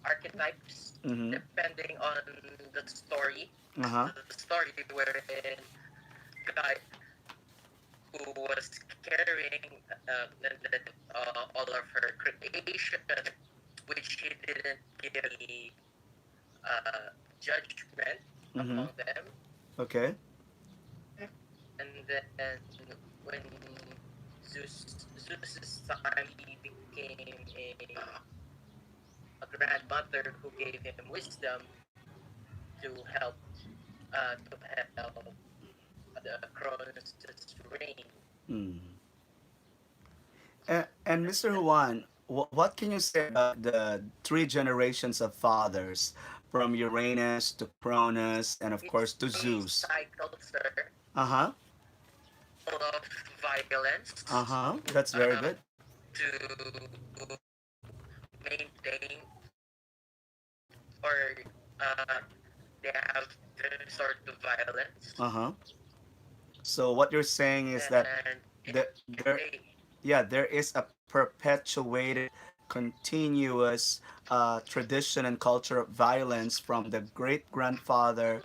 archetypes
Mm-hmm.
depending on the story.
Uh huh.
The story wherein God, who was carrying all of her creation, which he didn't give any judgment
Mm-hmm.
among them,
Okay.
and then when Zeus's time, he became a grandmother who gave him wisdom to help to help the Cronus reign.
Mm. And Mr. Juan, what can you say about the three generations of fathers, from Uranus to Cronus and of course
It's
to
a
Zeus?
cycle, sir,
Uh huh.
full of
Uh
violence
huh. That's very good.
to maintain, or they have their sort of violence,
Uh huh. So what you're saying is that
and
there,
they
yeah, there is a perpetuated, continuous tradition and culture of violence from the great grandfather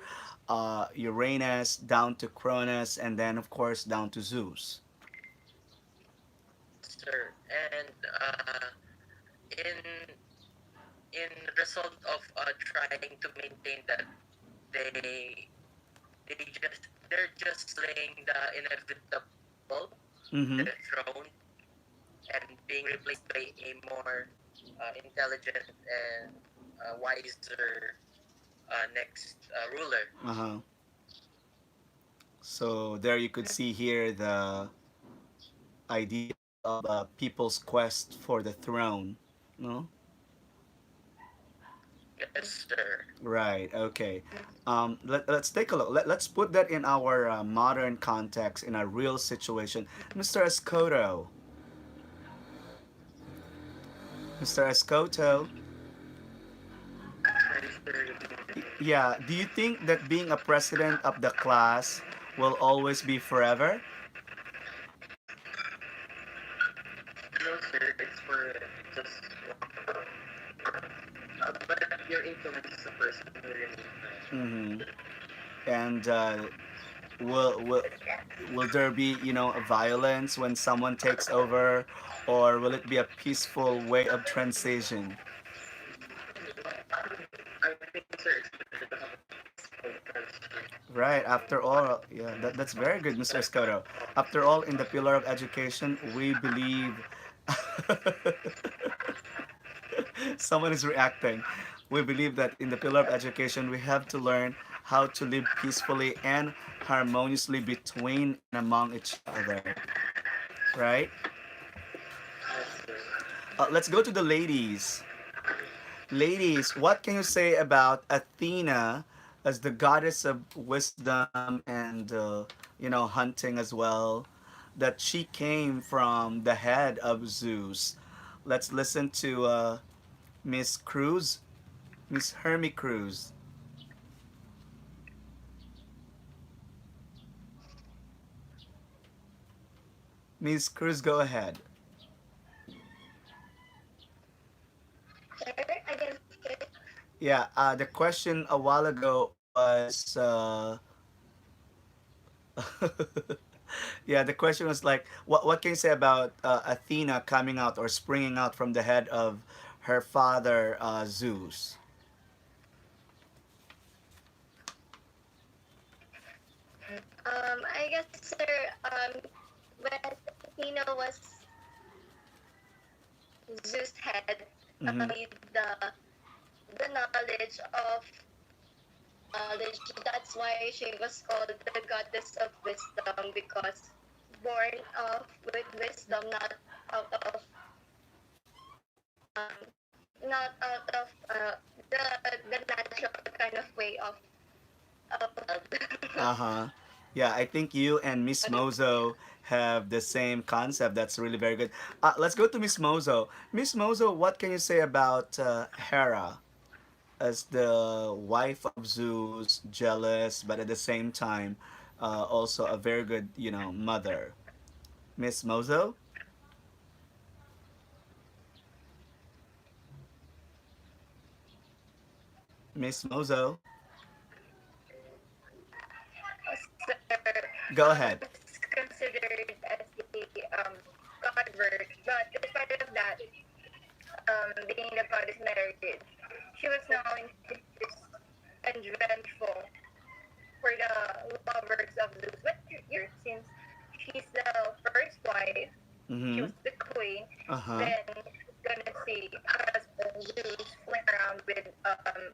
Uranus down to Cronus, and then of course down to Zeus.
sir, and in in result of trying to maintain that, they they're just slaying the inevitable,
Mm-hmm.
the throne, and being replaced by a more intelligent and wiser next ruler.
Uh-huh. So there you could see here the idea of people's quest for the throne. No?
Yes, sir.
Right. Okay. Let's take a look. Let's put that in our modern context, in a real situation. Mr. Escoto. Mr. Escoto. Yeah. Do you think that being a president of the class will always be forever?
No, sir. It's for just but your influence as a person will remain.
Mm-hmm. And will will will there be, a violence when someone takes over, or will it be a peaceful way of transition?
I think, sir, it's better to have
Right. After all, yeah, that's very good, Mr. Escoto. After all, in the pillar of education, we believe. Someone is reacting. We believe that in the pillar of education, we have to learn how to live peacefully and harmoniously between and among each other. Right?
yes, sir.
Let's go to the ladies. Ladies, what can you say about Athena as the goddess of wisdom and, hunting as well? That she came from the head of Zeus. Let's listen to Miss Cruz, Miss Hermie Cruz. Miss Cruz, go ahead.
Sir, again, sir.
Yeah, the question a while ago was Yeah, the question was like, what can you say about Athena coming out or springing out from the head of her father Zeus?
I guess, sir, when Athena was Zeus had
Mm-hmm.
the knowledge of knowledge. That's why she was called the goddess of wisdom, because born of with wisdom, out of um, not out of the natural kind of way of love.
Uh-huh. Yeah, I think you and Miss Mozo have the same concept. That's really very good. Let's go to Miss Mozo. Miss Mozo, what can you say about Hera as the wife of Zeus, jealous, but at the same time, also a very good, mother? Miss Mozo? Miss Mozo?
Sir,
Go ahead.
was considered as the convert, but despite of that, being the goddess married, she was known to be and vengeful for the lovers of Zeus. But here, since she's the first wife, she
Mm-hmm.
was the queen,
Uh-huh.
then she's gonna see her husband Zeus fooling around with um,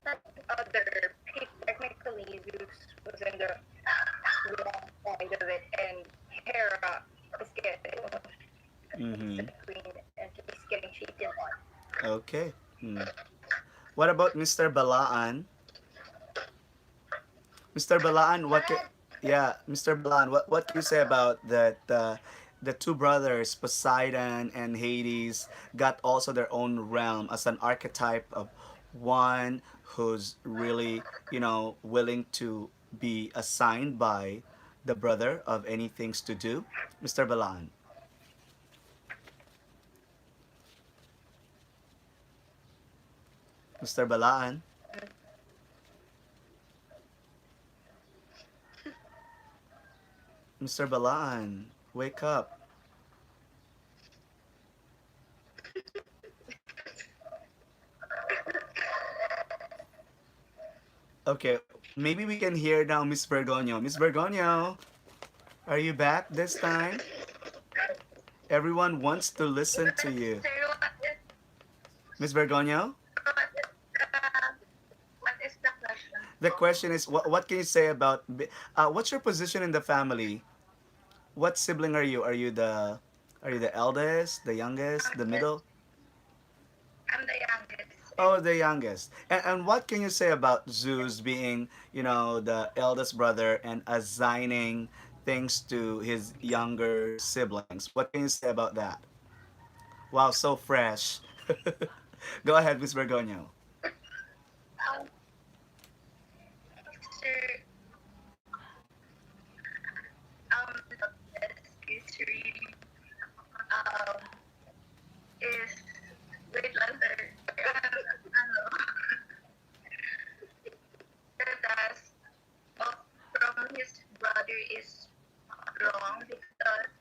not other people. Technically, Zeus was in the wrong side of it, and Hera was getting she's
Mm-hmm.
the queen, and she's getting cheated on.
Okay. Hmm. What about Mr. Balaan? Mr. Balaan, yeah, Mr. Balaan, what can you say about that the two brothers, Poseidon and Hades, got also their own realm as an archetype of one who's really, willing to be assigned by the brother of any things to do? Mr. Balaan. Mr. Balaan. Mr. Balaan, wake up. Okay, maybe we can hear now Miss Bergonio. Miss Bergonio, are you back this time? Everyone wants to listen to you.
Sir,
Miss Bergonio,
what is the question?
the question is, what can you say about, what's your position in the family? What sibling are you? Are you the eldest, the youngest, the
Yes,
middle?
I'm the youngest.
Oh, the youngest. And what can you say about Zeus being, the eldest brother and assigning things to his younger siblings? What can you say about that? Wow, so fresh. Go ahead, Miss Bergonio.
Um, sir, is really um is wait lang sir. Ano, the task of from his brother is wrong because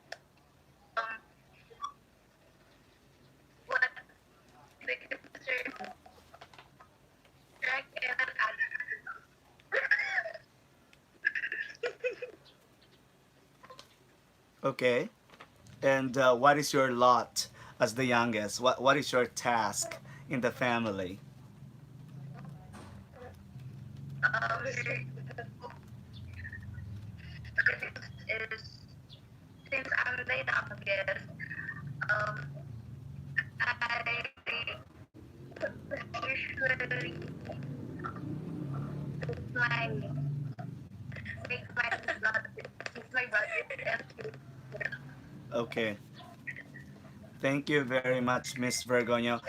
um what because sir track and
Okay. And what is your lot as the youngest? What is your task in the family?
sir is since I'm the youngest, um I usually my make my budget and
Okay. Thank you very much, Miss Vergonio.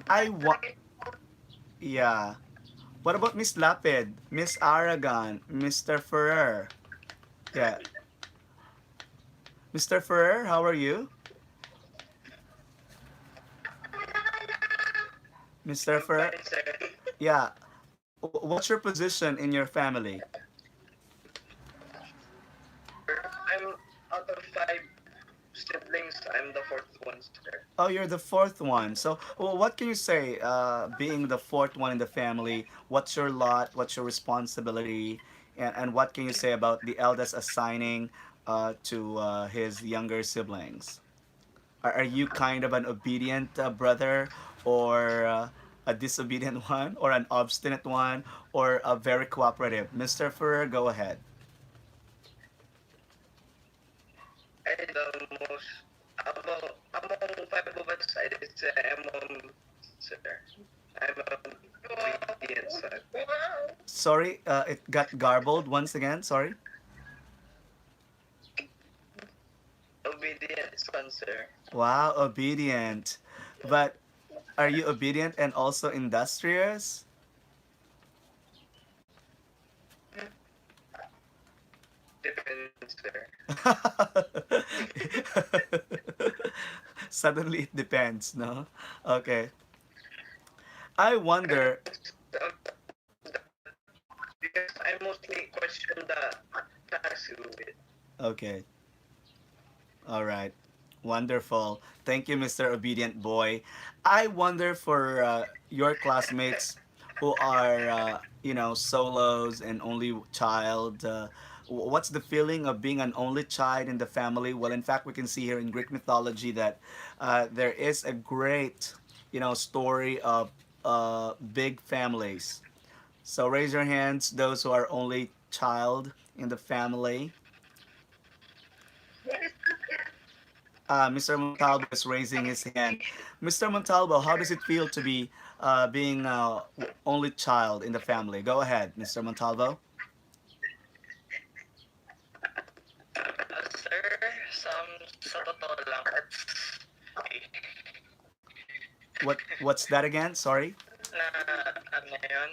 I
but
wa- yeah. What about Miss Lapid, Miss Aragon, Mr. Ferrer? Yeah. Mr. Ferrer, how are you? Mr.
I'm
Ferrer?
fine, sir.
Yeah. What's your position in your family? Oh, you're the fourth one. So, well, what can you say? Being the fourth one in the family, what's your lot? What's your responsibility? And what can you say about the eldest assigning to his younger siblings? Are you kind of an obedient brother, or a disobedient one, or an obstinate one, or a very cooperative? Mr. Ferrer, go ahead.
The most among five of us, I did say sir. I'm obedient son.
Wow.
Sorry, it got garbled once again. Sorry.
Obedient son, sir.
Wow, obedient. But are you obedient and also industrious?
Depends, sir.
Suddenly it depends, no? Okay. I wonder.
Because I mostly question the task with it.
Okay. All right. Wonderful. Thank you, Mr. Obedient Boy. I wonder for your classmates who are, solos and only child. What's the feeling of being an only child in the family? Well, in fact, we can see here in Greek mythology that there is a great, story of big families. So raise your hands, those who are only child in the family. Mr. Montalvo is raising his hand. Mr. Montalvo, how does it feel to be being only child in the family? Go ahead, Mr. Montalvo.
Sir, sa totoo lang,
What's that again? Sorry.
na ano yun,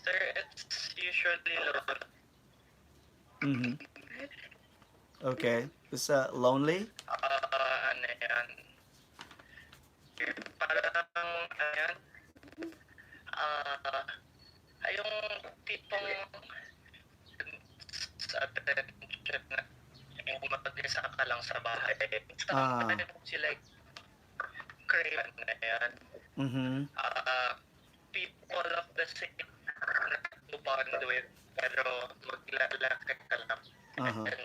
sir, it's usually low.
Mm-hmm. Okay. It's lonely.
Ano yun, parang ano yun, ah, yung tipong sa attention na yung mag-isa ka lang sa bahay.
Ah.
Sometimes you like crave na yan.
Mm-hmm.
People of the same to bond with, pero maglalaki ka lang.
Uh-huh.
And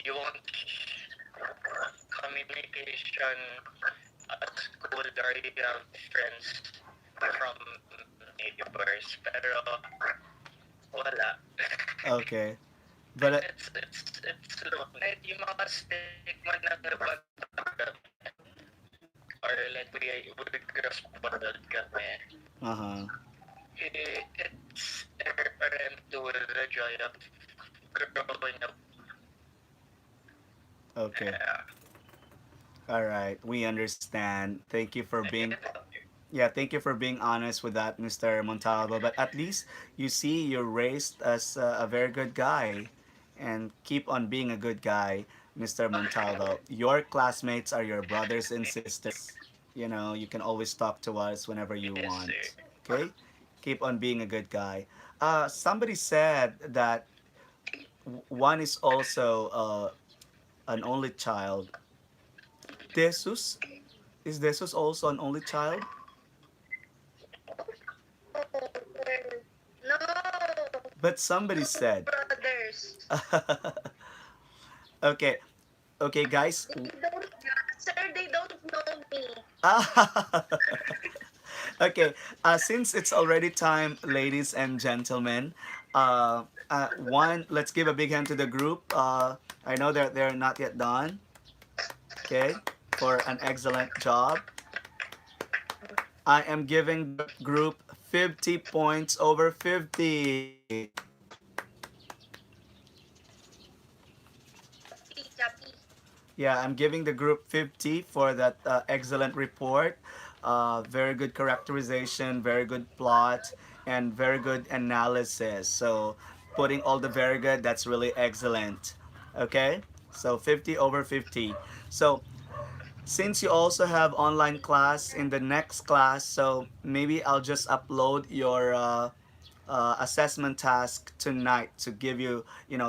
you want communication at school, or you have friends from neighbors, pero wala.
Okay. But
It's lonely. Yung mga stigma na nabag or like we corresponded kami,
uh-huh.
it's different to the joy of growing up.
Okay.
Uh,
All right. We understand. Thank you for being. Yeah, thank you for being honest with that, Mr. Montalvo. But at least you see you're raised as a very good guy, and keep on being a good guy, Mr. Montalvo. Your classmates are your brothers and sisters. You can always talk to us whenever you
yes, sir.
want. Okay? Keep on being a good guy. Somebody said that one is also an only child. Jesus? Is Jesus also an only child?
No,
But somebody
two
said.
brothers.
Okay, okay, guys.
They don't, sir, they don't know me.
Okay, since it's already time, ladies and gentlemen, let's give a big hand to the group. I know that they're not yet done. Okay, for an excellent job. I am giving the group 50 points over 50.
Chappy, chappy.
Yeah, I'm giving the group 50 for that excellent report. Very good characterization, very good plot, and very good analysis. So, putting all the very good, that's really excellent. Okay? So, 50 over 50. So, since you also have online class in the next class, so maybe I'll just upload your assessment task tonight to give you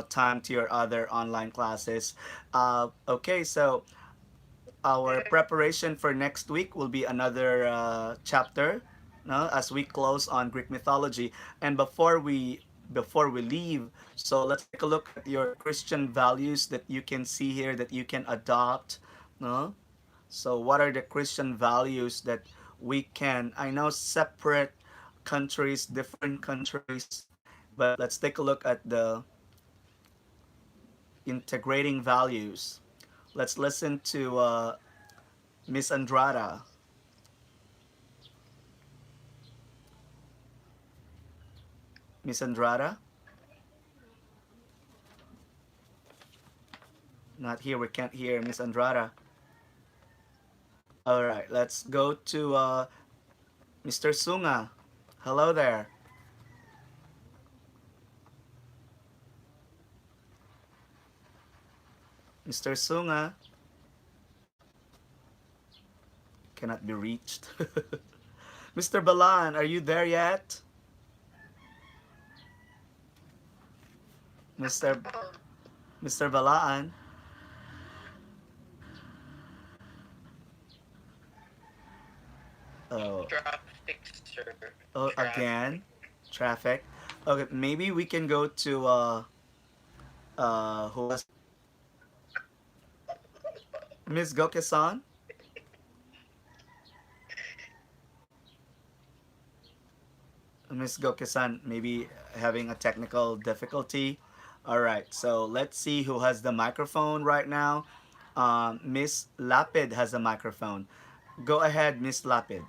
time to your other online classes. Okay, so our preparation for next week will be another chapter, no, as we close on Greek mythology. And before we leave, so let's take a look at your Christian values that you can see here that you can adopt, no. So what are the Christian values that we can, I know separate countries, different countries, but let's take a look at the integrating values. Let's listen to Miss Andrada. Miss Andrada? Not here. We can't hear Miss Andrada. All right, let's go to Mr. Sunga. Hello there. Mr. Sunga cannot be reached. Mr. Balan, are you there yet? Mr. Mr. Balaan? Oh,
Traffic, sir.
oh,
Traffic.
again, traffic. Okay, maybe we can go to who was Miss Goke-san? Miss Goke-san maybe having a technical difficulty. All right, so let's see who has the microphone right now. Miss Lapid has a microphone. Go ahead, Miss Lapid.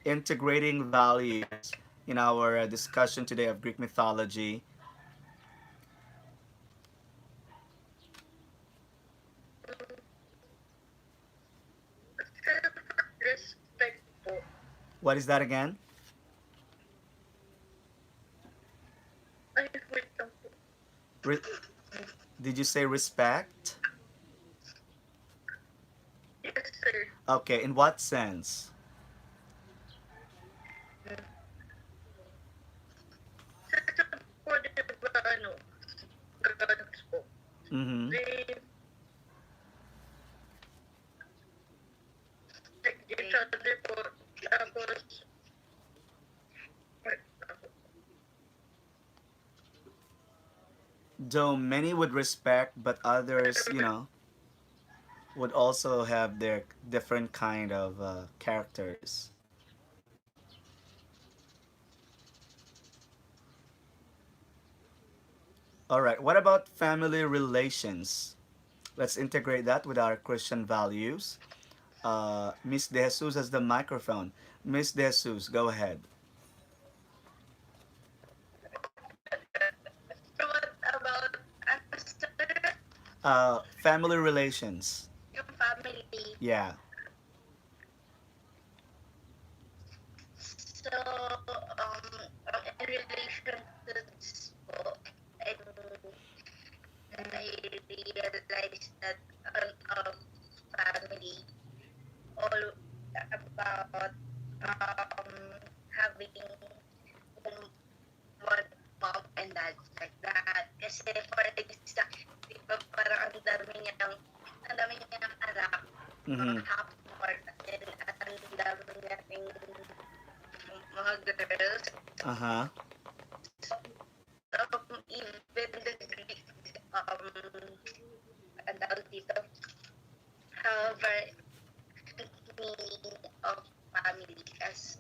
Integrating values in our discussion today of Greek mythology.
Respect po.
What is that again?
Ay, wait lang po.
Re- did you say respect?
Yes, sir.
Okay, in what sense?
Sa po, di ba, gods po.
Mm-hmm.
They like each other po. Tapos, wait lang po.
Though many would respect, but others, would also have their different kind of characters. All right. What about family relations? Let's integrate that with our Christian values. Miss De Jesus has the microphone. Miss De Jesus, go ahead.
So what about, sir,
Family relations.
yung family?
Yeah.
So, in relation to this po, and I realized that family all about having one mom and dad like that. Kasi for example, di ba parang ang dami niyang anak,
Mm-hmm.
mga hapon, and ang dami niyang mga girls.
Uh-huh.
Even the Greek, ang tawag dito, however, meaning of family as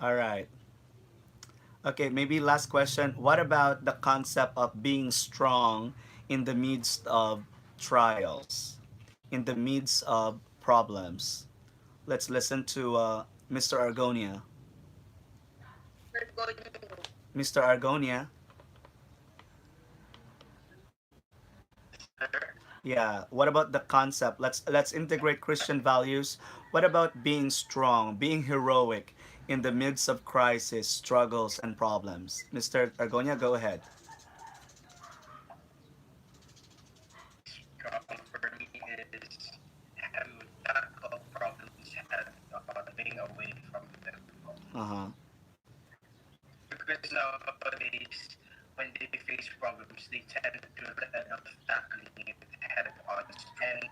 All right. Okay, maybe last question. What about the concept of being strong in the midst of trials, in the midst of problems? Let's listen to Mr. Argonia.
we're going to
Mr. Argonia,
Sir?
yeah. What about the concept? Let's integrate Christian values. What about being strong, being heroic in the midst of crisis, struggles, and problems? Mr. Argonia, go ahead.
Strong for me is to tackle problems head on, being away from them.
Uh huh.
Because nowadays, when they face problems, they tend to instead of tackling it head on, and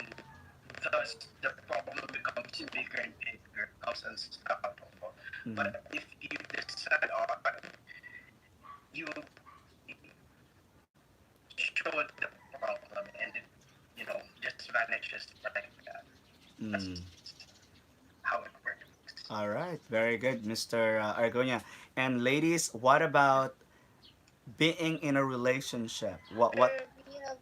thus the problem becomes bigger and bigger, becomes unstoppable.
Mm.
But if you decide on, you show the problem and it, just vanishes like that. That's
Mm.
how it works.
All right, very good, Mr. Argonia. And ladies, what about being in a relationship? What?
We have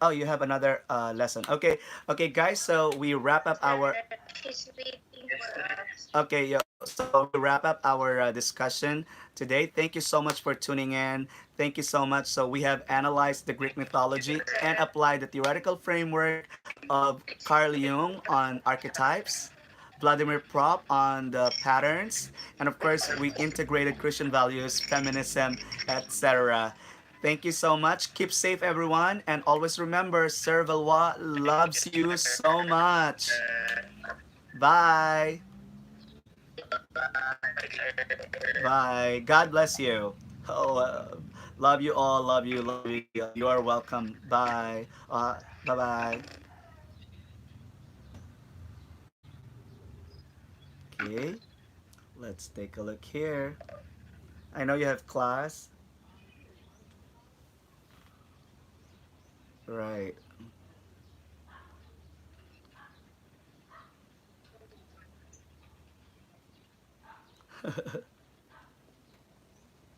Oh, you have another lesson. Okay, okay, guys. So we wrap up our.
she's waiting
Yes,
for us.
Okay, so we wrap up our discussion today. Thank you so much for tuning in. Thank you so much. So we have analyzed the Greek mythology and applied the theoretical framework of Carl Jung on archetypes, Vladimir Prop on the patterns, and of course we integrated Christian values, feminism, etc. Thank you so much. Keep safe, everyone, and always remember, Sir Valois
thank you,
loves you
sir.
so much. Bye.
Bye, sir.
Bye. God bless you. Oh, love you all. Love you. Love you. You are welcome. Bye. Bye bye. Okay. Let's take a look here. I know you have class. Right.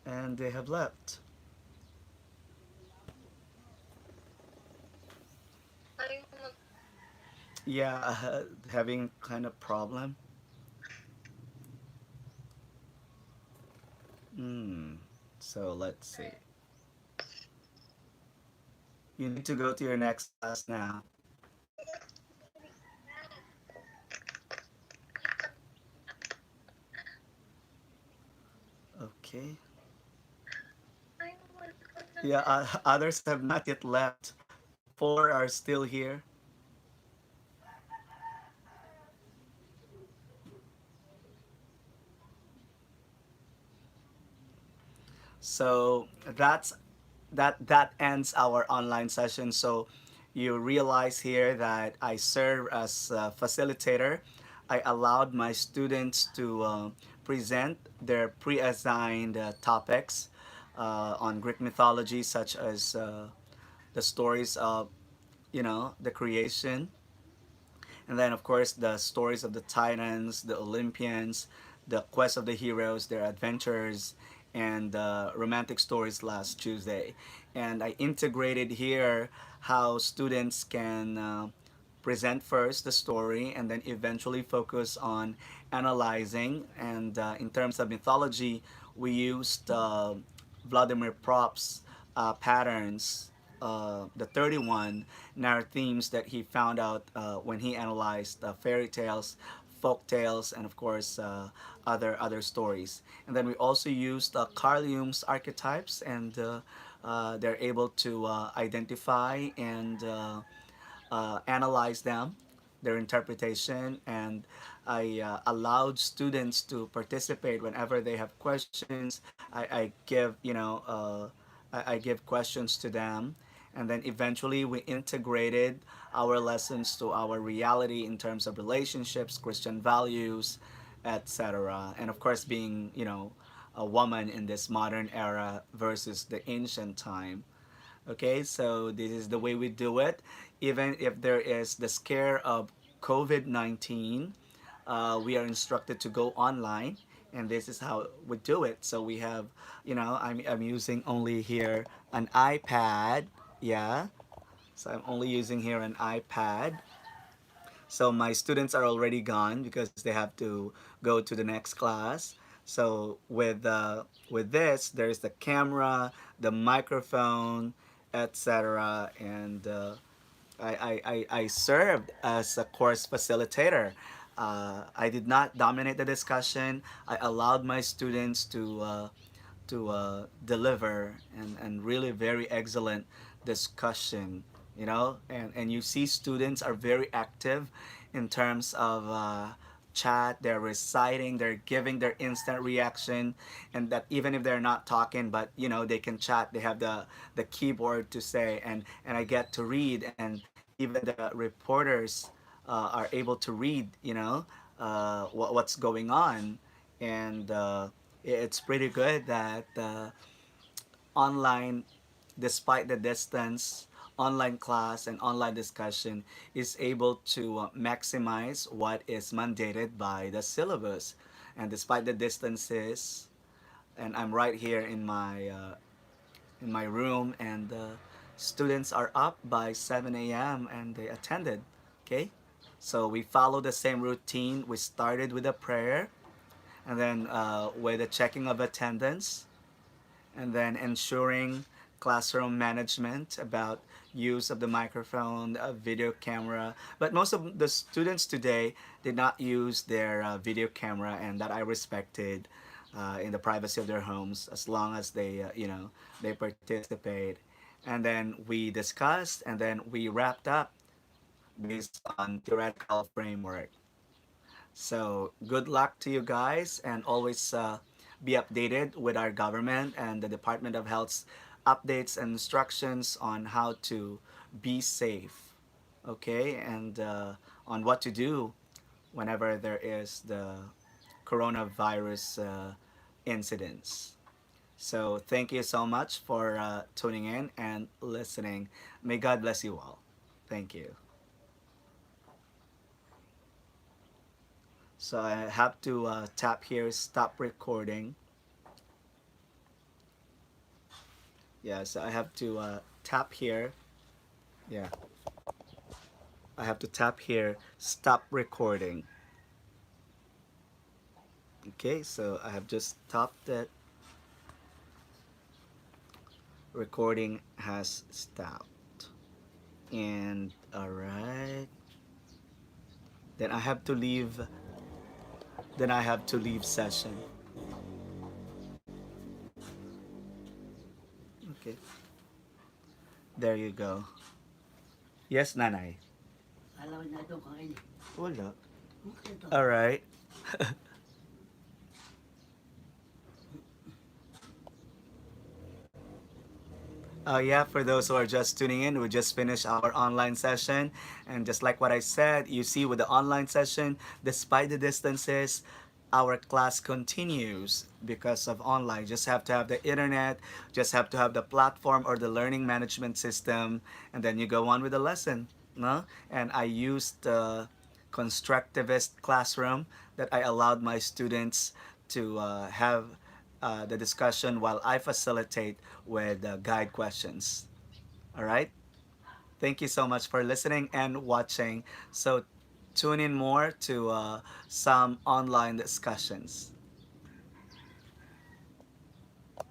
And they have left.
Ayaw mag...
Yeah, having kind of problem. Hmm. So let's see. You need to go to your next class now. Okay.
Ayaw mag...
Yeah, others have not yet left. Four are still here. So that ends our online session. So you realize here that I serve as a facilitator. I allowed my students to present their pre-assigned topics on Greek mythology, such as the stories of the creation, and then of course the stories of the Titans, the Olympians, the quest of the heroes, their adventures, and romantic stories last Tuesday. And I integrated here how students can present first the story and then eventually focus on analyzing. And in terms of mythology, we used Vladimir Prop's patterns, the 31 narrow themes that he found out when he analyzed fairy tales, folk tales, and of course other stories. And then we also used Carl Jung's archetypes, and they're able to identify and analyze them, their interpretation, and I allowed students to participate whenever they have questions. I give I give questions to them, and then eventually we integrated our lessons to our reality in terms of relationships, Christian values, etc. And of course, being a woman in this modern era versus the ancient time. Okay, so this is the way we do it. Even if there is the scare of COVID 19, we are instructed to go online, and this is how we do it. So we have, I'm using only here an iPad. Yeah, so I'm only using here an iPad. So my students are already gone because they have to go to the next class. So with this, there's the camera, the microphone, etc. And I served as a course facilitator. I did not dominate the discussion. I allowed my students to deliver and really very excellent discussion, and you see students are very active in terms of chat, they're reciting, they're giving their instant reaction, and that even if they're not talking, but you know they can chat, they have the keyboard to say, and I get to read, and even the reporters are able to read, you know, what's going on, and it's pretty good that online, despite the distance, online class and online discussion is able to maximize what is mandated by the syllabus. And despite the distances, and I'm right here in my room, and students are up by 7 a.m. and they attended. Okay, so we follow the same routine. We started with a prayer, and then with the checking of attendance, and then ensuring classroom management about use of the microphone, video camera. But most of the students today did not use their video camera, and that I respected, in the privacy of their homes, as long as they, they participate. And then we discussed, and then we wrapped up based on theoretical framework. So good luck to you guys, and always be updated with our government and the Department of Health's updates and instructions on how to be safe, okay, and on what to do whenever there is the coronavirus incidents. So thank you so much for tuning in and listening. May God bless you all. Thank you. So I have to tap here, stop recording. Yeah, so I have to tap here. Yeah, I have to tap here, stop recording. Okay, so I have just stopped it. Recording has stopped. And alright. Then I have to leave. Then I have to leave session. Okay, there you go. Yes, Nanay.
Alam na ito kain.
Wala.
Okay to.
Alright. Yeah, for those who are just tuning in, we just finished our online session. And just like what I said, you see with the online session, despite the distances, our class continues because of online. Just have to have the internet, just have to have the platform or the learning management system, and then you go on with the lesson. No? And I used the Constructivist Classroom that I allowed my students to have the discussion while I facilitate with guide questions. All right? Thank you so much for listening and watching. So tune in more to some online discussions.